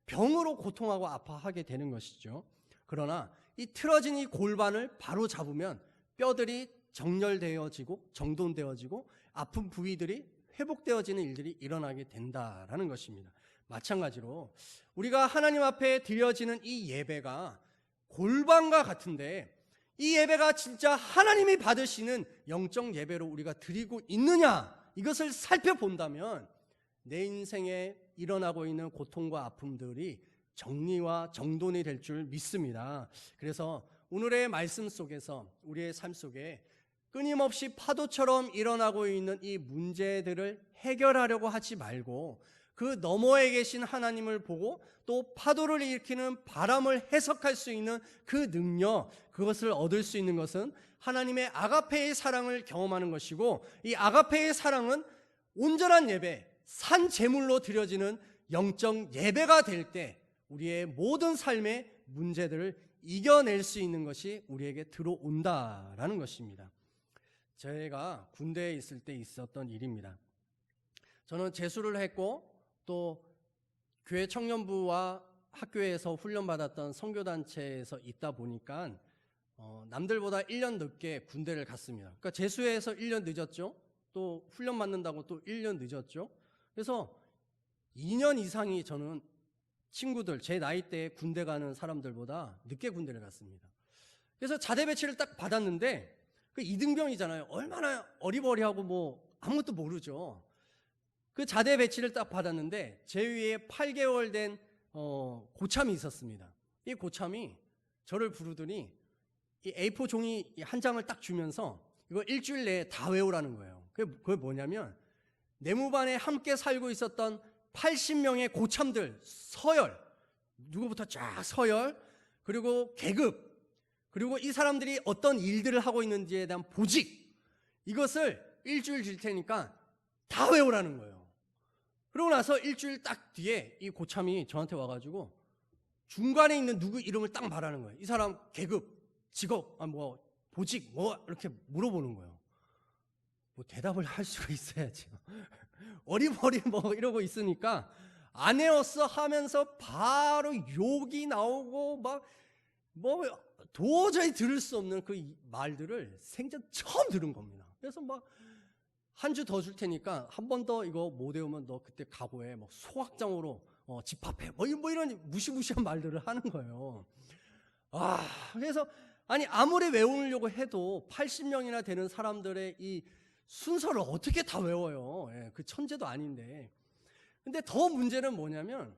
병으로 고통하고 아파하게 되는 것이죠. 그러나 이 틀어진 이 골반을 바로 잡으면 뼈들이 정렬되어지고 정돈되어지고 아픈 부위들이 회복되어지는 일들이 일어나게 된다라는 것입니다. 마찬가지로 우리가 하나님 앞에 드려지는 이 예배가 골방과 같은데, 이 예배가 진짜 하나님이 받으시는 영적 예배로 우리가 드리고 있느냐, 이것을 살펴본다면 내 인생에 일어나고 있는 고통과 아픔들이 정리와 정돈이 될 줄 믿습니다. 그래서 오늘의 말씀 속에서 우리의 삶 속에 끊임없이 파도처럼 일어나고 있는 이 문제들을 해결하려고 하지 말고 그 너머에 계신 하나님을 보고 또 파도를 일으키는 바람을 해석할 수 있는 그 능력, 그것을 얻을 수 있는 것은 하나님의 아가페의 사랑을 경험하는 것이고, 이 아가페의 사랑은 온전한 예배, 산 제물로 드려지는 영적 예배가 될 때 우리의 모든 삶의 문제들을 이겨낼 수 있는 것이 우리에게 들어온다라는 것입니다. 제가 군대에 있을 때 있었던 일입니다. 저는 재수를 했고 또 교회 청년부와 학교에서 훈련받았던 선교단체에서 있다 보니까 남들보다 1년 늦게 군대를 갔습니다. 그러니까 재수해서 1년 늦었죠. 또 훈련 받는다고 또 1년 늦었죠. 그래서 2년 이상이 저는 친구들, 제 나이대에 군대 가는 사람들보다 늦게 군대를 갔습니다. 그래서 자대 배치를 딱 받았는데 그 이등병이잖아요. 얼마나 어리버리하고 뭐 아무것도 모르죠. 그 자대 배치를 딱 받았는데 제 위에 8개월 된 고참이 있었습니다. 이 고참이 저를 부르더니 이 A4 종이 한 장을 딱 주면서 이거 일주일 내에 다 외우라는 거예요. 그게 뭐냐면 내무반에 함께 살고 있었던 80명의 고참들 서열, 누구부터 쫙 서열, 그리고 계급, 그리고 이 사람들이 어떤 일들을 하고 있는지에 대한 보직, 이것을 일주일 줄 테니까 다 외우라는 거예요. 그러고 나서 일주일 딱 뒤에 이 고참이 저한테 와가지고 중간에 있는 누구 이름을 딱 말하는 거예요. 이 사람 계급, 직업, 뭐 보직, 뭐 이렇게 물어보는 거예요. 뭐 대답을 할 수가 있어야죠. 어리버리 뭐 이러고 있으니까 안 외웠어 하면서 바로 욕이 나오고 막 뭐 도저히 들을 수 없는 그 말들을 생전 처음 들은 겁니다. 그래서 막 한 주 더 줄 테니까 한 번 더 이거 못 외우면 너 그때 각오해, 뭐 소확장으로 집합해, 뭐 이런 무시무시한 말들을 하는 거예요. 그래서 아니 아무리 외우려고 해도 80명이나 되는 사람들의 이 순서를 어떻게 다 외워요? 그 천재도 아닌데. 근데 더 문제는 뭐냐면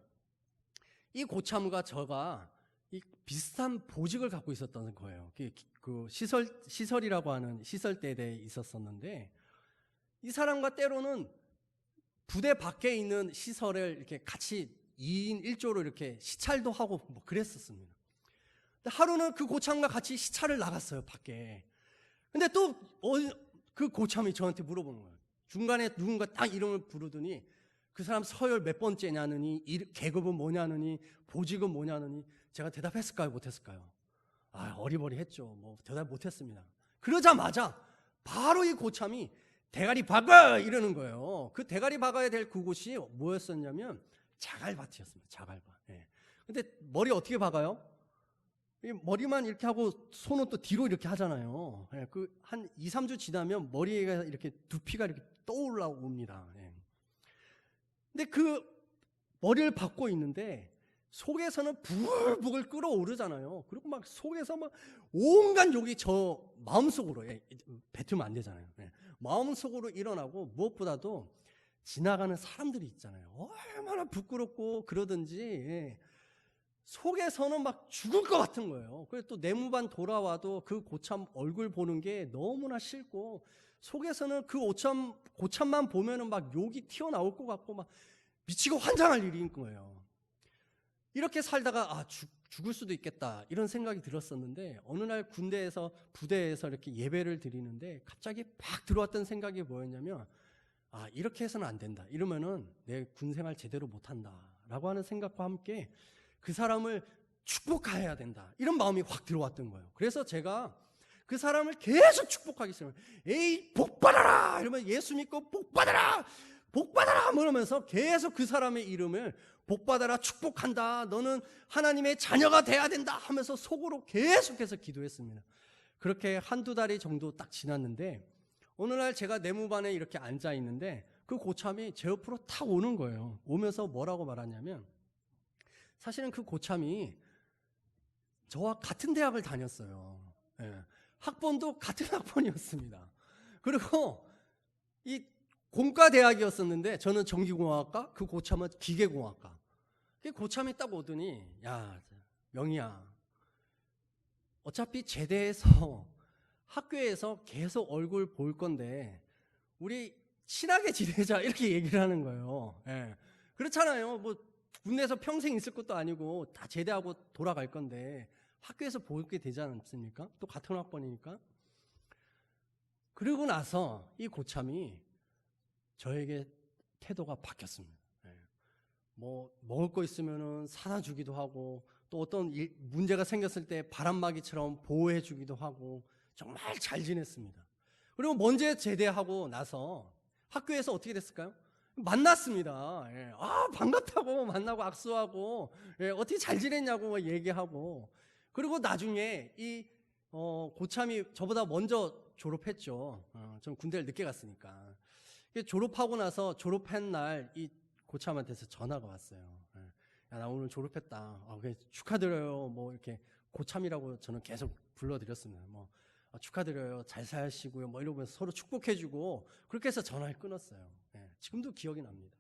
이 고참과 저가 이 비슷한 보직을 갖고 있었던 거예요. 그 시설이라고 하는 시설대에 있었었는데 이 사람과 때로는 부대 밖에 있는 시설을 이렇게 같이 2인 1조로 이렇게 시찰도 하고 뭐 그랬었습니다. 근데 하루는 그 고참과 같이 시찰을 나갔어요, 밖에. 근데 또 그 고참이 저한테 물어보는 거예요. 중간에 누군가 딱 이름을 부르더니 그 사람 서열 몇 번째냐느니, 계급은 뭐냐느니, 보직은 뭐냐느니, 제가 대답했을까요, 못했을까요? 어리버리했죠. 뭐 대답 못했습니다. 그러자마자 바로 이 고참이 대가리 박아! 이러는 거예요. 그 대가리 박아야 될 그곳이 뭐였었냐면 자갈밭이었습니다. 자갈밭. 근데 머리 어떻게 박아요? 머리만 이렇게 하고 손은 또 뒤로 이렇게 하잖아요. 그 한 2, 3주 지나면 머리가 이렇게 두피가 이렇게 떠올라옵니다. 근데 그 머리를 박고 있는데 속에서는 부글부글 끓어오르잖아요. 그리고 막 속에서 막 온갖 욕이 저 마음속으로 뱉으면 안 되잖아요. 마음속으로 일어나고 무엇보다도 지나가는 사람들이 있잖아요. 얼마나 부끄럽고 그러든지 속에서는 막 죽을 것 같은 거예요. 그래서 또 내무반 돌아와도 그 고참 얼굴 보는 게 너무나 싫고 속에서는 그 고참만 보면은 막 욕이 튀어나올 것 같고 막 미치고 환장할 일인 거예요. 이렇게 살다가 죽을 수도 있겠다 이런 생각이 들었었는데 어느 날 부대에서 이렇게 예배를 드리는데 갑자기 팍 들어왔던 생각이 뭐였냐면 이렇게 해서는 안 된다. 이러면은 내 군생활 제대로 못한다라고 하는 생각과 함께 그 사람을 축복해야 된다. 이런 마음이 확 들어왔던 거예요. 그래서 제가 그 사람을 계속 축복하기 시작해요. 에이 복 받아라! 이러면 예수 믿고 복 받아라! 복 받아라! 그러면서 계속 그 사람의 이름을 복 받아라, 축복한다, 너는 하나님의 자녀가 돼야 된다 하면서 속으로 계속해서 기도했습니다. 그렇게 한두 달이 정도 딱 지났는데 어느 날 제가 내무반에 이렇게 앉아 있는데 그 고참이 제 옆으로 탁 오는 거예요. 오면서 뭐라고 말하냐면 사실은 그 고참이 저와 같은 대학을 다녔어요. 예. 학번도 같은 학번이었습니다. 그리고 이 공과대학이었었는데 저는 전기공학과, 그 고참은 기계공학과. 그 고참이 딱 오더니 야, 명희야, 어차피 제대해서 학교에서 계속 얼굴 볼 건데 우리 친하게 지내자 이렇게 얘기를 하는 거예요. 예. 그렇잖아요. 뭐 군대에서 평생 있을 것도 아니고 다 제대하고 돌아갈 건데 학교에서 보게 되지 않습니까? 또 같은 학번이니까. 그러고 나서 이 고참이 저에게 태도가 바뀌었습니다. 예. 뭐 먹을 거 있으면은 사다 주기도 하고 또 어떤 문제가 생겼을 때 바람막이처럼 보호해 주기도 하고 정말 잘 지냈습니다. 그리고 먼저 제대하고 나서 학교에서 어떻게 됐을까요? 만났습니다. 예. 아, 반갑다고 만나고 악수하고, 예, 어떻게 잘 지냈냐고 얘기하고. 그리고 나중에 이 고참이 저보다 먼저 졸업했죠. 전 군대를 늦게 갔으니까. 졸업하고 나서 졸업한 날 이 고참한테서 전화가 왔어요. 예. 야, 나 오늘 졸업했다. 축하드려요. 뭐 이렇게 고참이라고 저는 계속 불러드렸습니다. 뭐 축하드려요. 잘 사시고요. 뭐 이러면서 서로 축복해주고 그렇게 해서 전화를 끊었어요. 예. 지금도 기억이 납니다.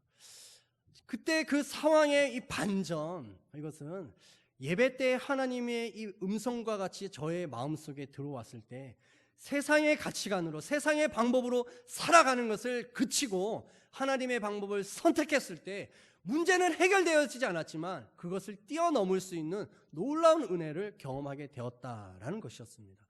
그때 그 상황의 이 반전, 이것은 예배 때 하나님의 이 음성과 같이 저의 마음속에 들어왔을 때 세상의 가치관으로, 세상의 방법으로 살아가는 것을 그치고 하나님의 방법을 선택했을 때 문제는 해결되어지지 않았지만 그것을 뛰어넘을 수 있는 놀라운 은혜를 경험하게 되었다라는 것이었습니다.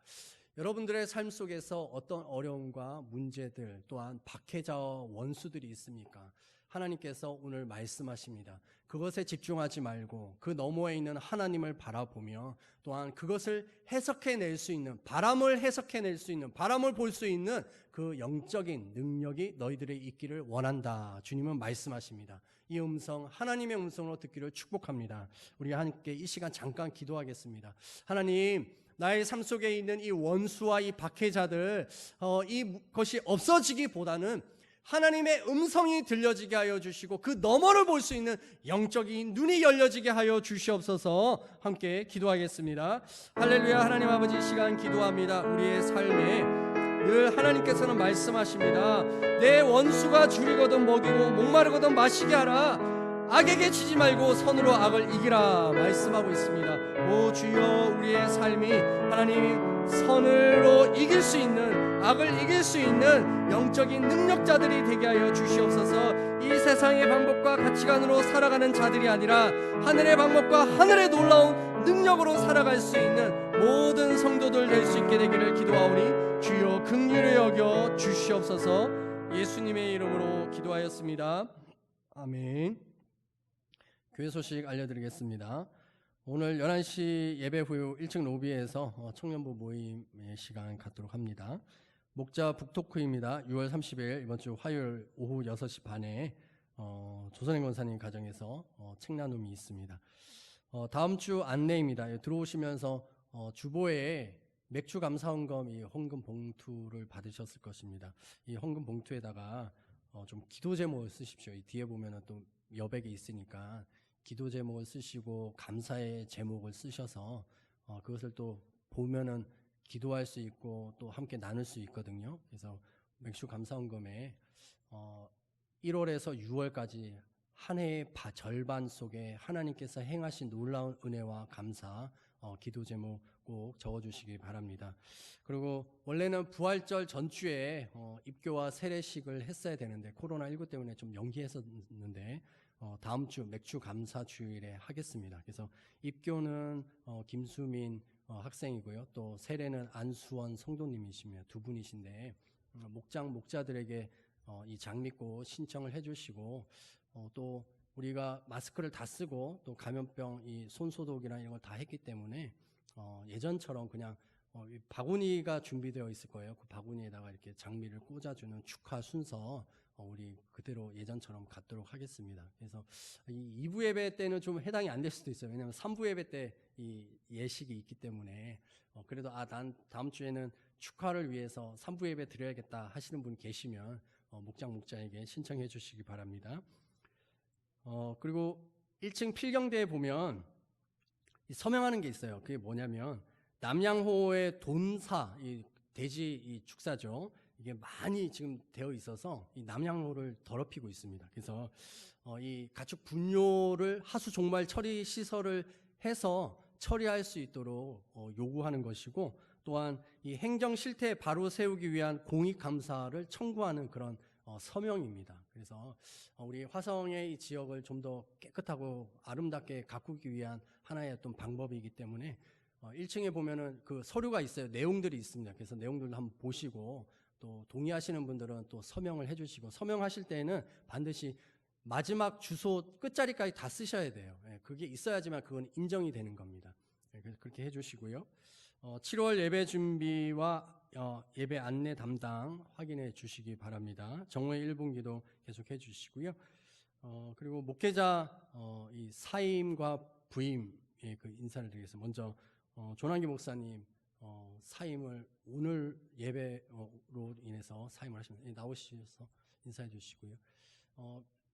여러분들의 삶 속에서 어떤 어려움과 문제들 또한 박해자와 원수들이 있습니까? 하나님께서 오늘 말씀하십니다. 그것에 집중하지 말고 그 너머에 있는 하나님을 바라보며 또한 그것을 해석해낼 수 있는, 바람을 해석해낼 수 있는, 바람을 볼 수 있는 그 영적인 능력이 너희들의 있기를 원한다. 주님은 말씀하십니다. 이 음성, 하나님의 음성으로 듣기를 축복합니다. 우리 함께 이 시간 잠깐 기도하겠습니다. 하나님, 나의 삶 속에 있는 이 원수와 이 박해자들, 이것이 없어지기보다는 하나님의 음성이 들려지게 하여 주시고 그 너머를 볼 수 있는 영적인 눈이 열려지게 하여 주시옵소서. 함께 기도하겠습니다. 할렐루야. 하나님 아버지, 이 시간 기도합니다. 우리의 삶에 늘 하나님께서는 말씀하십니다. 내 원수가 줄이거든 먹이고 목마르거든 마시게 하라. 악에게 치지 말고 선으로 악을 이기라 말씀하고 있습니다. 오 주여, 우리의 삶이 하나님 선으로 이길 수 있는, 악을 이길 수 있는 영적인 능력자들이 되게 하여 주시옵소서. 이 세상의 방법과 가치관으로 살아가는 자들이 아니라 하늘의 방법과 하늘의 놀라운 능력으로 살아갈 수 있는 모든 성도들 될 수 있게 되기를 기도하오니 주여 긍휼히 여겨 주시옵소서. 예수님의 이름으로 기도하였습니다. 아멘. 교회 소식 알려드리겠습니다. 오늘 11시 예배 후 1층 로비에서 청년부 모임의 시간 갖도록 합니다. 목자 북토크입니다. 6월 30일 이번 주 화요일 오후 6시 반에 조선행 권사님 가정에서 책 나눔이 있습니다. 다음 주 안내입니다. 들어오시면서 주보에 맥주 감사헌금 이 헌금 봉투를 받으셨을 것입니다. 이 헌금 봉투에다가 좀 기도 제목을 쓰십시오. 이 뒤에 보면은 또 여백이 있으니까 기도 제목을 쓰시고 감사의 제목을 쓰셔서 그것을 또 보면은 기도할 수 있고 또 함께 나눌 수 있거든요. 그래서 맥주 감사헌금에 1월에서 6월까지 한 해의 절반 속에 하나님께서 행하신 놀라운 은혜와 감사, 기도 제목 꼭 적어주시기 바랍니다. 그리고 원래는 부활절 전주에 입교와 세례식을 했어야 되는데 코로나19 때문에 좀 연기했었는데 다음 주 맥주 감사 주일에 하겠습니다. 그래서 입교는 김수민 학생이고요. 또 세례는 안수원 성도님이시며 두 분이신데 목자들에게 이 장미꽃 신청을 해주시고 또 우리가 마스크를 다 쓰고 또 감염병 이 손소독이나 이런 걸 다 했기 때문에 예전처럼 그냥 바구니가 준비되어 있을 거예요. 그 바구니에다가 이렇게 장미를 꽂아주는 축하 순서 우리 그대로 예전처럼 갖도록 하겠습니다. 그래서 이 2부 예배 때는 좀 해당이 안 될 수도 있어요. 왜냐하면 3부 예배 때 이 예식이 있기 때문에 그래도 난 다음 주에는 축하를 위해서 3부 예배 드려야겠다 하시는 분 계시면 목장에게 신청해 주시기 바랍니다. 그리고 1층 필경대에 보면 서명하는 게 있어요. 그게 뭐냐면 남양호의 돈사, 이 돼지 이 축사죠. 이게 많이 지금 되어 있어서 이 남양호를 더럽히고 있습니다. 그래서 이 가축 분뇨를 하수 종말 처리 시설을 해서 처리할 수 있도록 요구하는 것이고, 또한 이 행정 실태 바로 세우기 위한 공익 감사를 청구하는 그런 서명입니다. 그래서 우리 화성의 이 지역을 좀 더 깨끗하고 아름답게 가꾸기 위한 하나의 어떤 방법이기 때문에 1층에 보면은 그 서류가 있어요. 내용들이 있습니다. 그래서 내용들도 한번 보시고, 또 동의하시는 분들은 또 서명을 해주시고, 서명하실 때에는 반드시 마지막 주소 끝자리까지 다 쓰셔야 돼요. 그게 있어야지만 그건 인정이 되는 겁니다. 그래서 그렇게 해주시고요. 7월 예배 준비와 예배 안내 담당 확인해 주시기 바랍니다. 정회 1분기도 계속 해주시고요. 그리고 목회자 이 사임과 부임 그 인사를 드리겠습니다. 먼저 조남기 목사님 사임을 오늘 예배로 인해서 사임을 하십니다. 나오셔서 인사해 주시고요.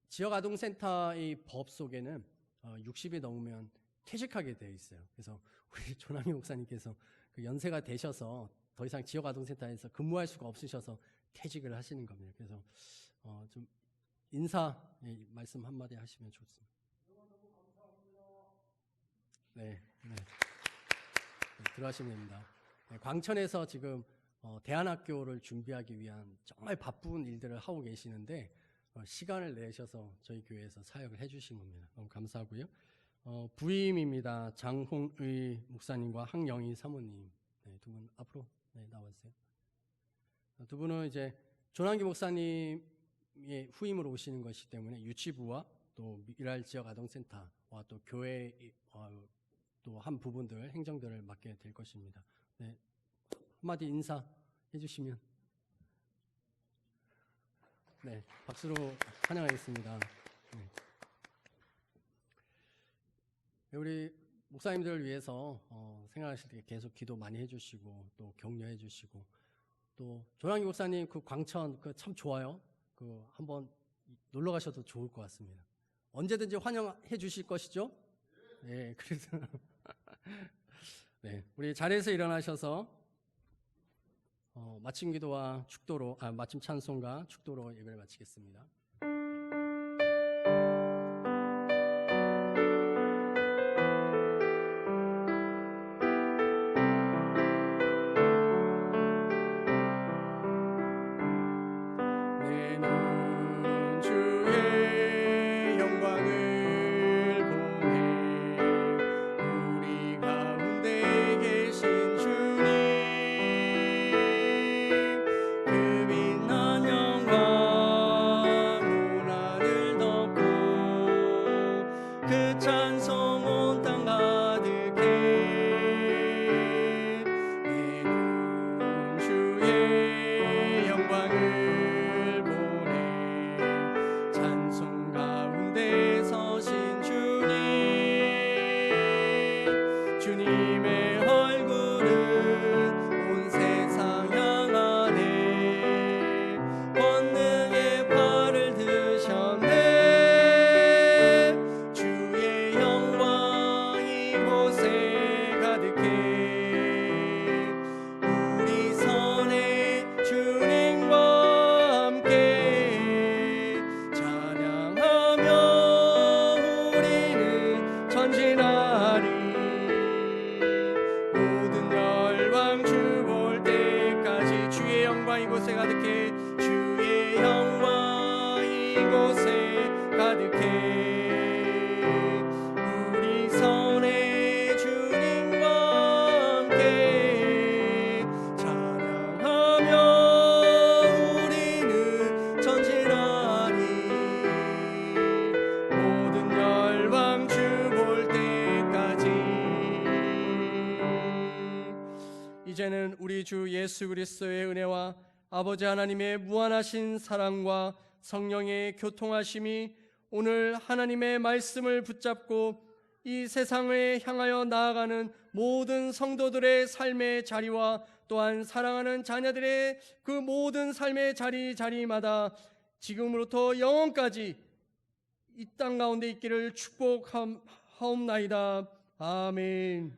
지역아동센터의 법 속에는 60이 넘으면 퇴직하게 되어 있어요. 그래서 우리 조남기 목사님께서 그 연세가 되셔서 더 이상 지역아동센터에서 근무할 수가 없으셔서 퇴직을 하시는 겁니다. 그래서 좀 인사 말씀 한마디 하시면 좋습니다. 네. 들어가시면 됩니다. 광천에서 지금 대안학교를 준비하기 위한 정말 바쁜 일들을 하고 계시는데 시간을 내셔서 저희 교회에서 사역을 해주신 겁니다. 너무 감사하고요. 부임입니다. 장홍의 목사님과 항영희 사모님, 두 분 앞으로 나와주세요. 두 분은 이제 조남기 목사님의 후임으로 오시는 것이기 때문에 유치부와 또 미랄 지역 아동센터와 또 교회 또 한 부분들 행정들을 맡게 될 것입니다. 네, 한마디 인사 해주시면 네, 박수로 환영하겠습니다. 네. 우리 목사님들을 위해서 생각하실 때 계속 기도 많이 해주시고 또 격려해 주시고, 또 조남기 목사님 그 광천 그 참 좋아요. 그 한번 놀러 가셔도 좋을 것 같습니다. 언제든지 환영해 주실 것이죠? 네, 그래서 네, 우리 자리에서 일어나셔서 마침 기도와 축도로 마침 찬송과 축도로 예배를 마치겠습니다. 이제는 우리 주 예수 그리스도의 은혜와 아버지 하나님의 무한하신 사랑과 성령의 교통하심이 오늘 하나님의 말씀을 붙잡고 이 세상을 향하여 나아가는 모든 성도들의 삶의 자리와 또한 사랑하는 자녀들의 그 모든 삶의 자리마다 지금으로부터 영원까지 이 땅 가운데 있기를 축복하옵나이다. 아멘.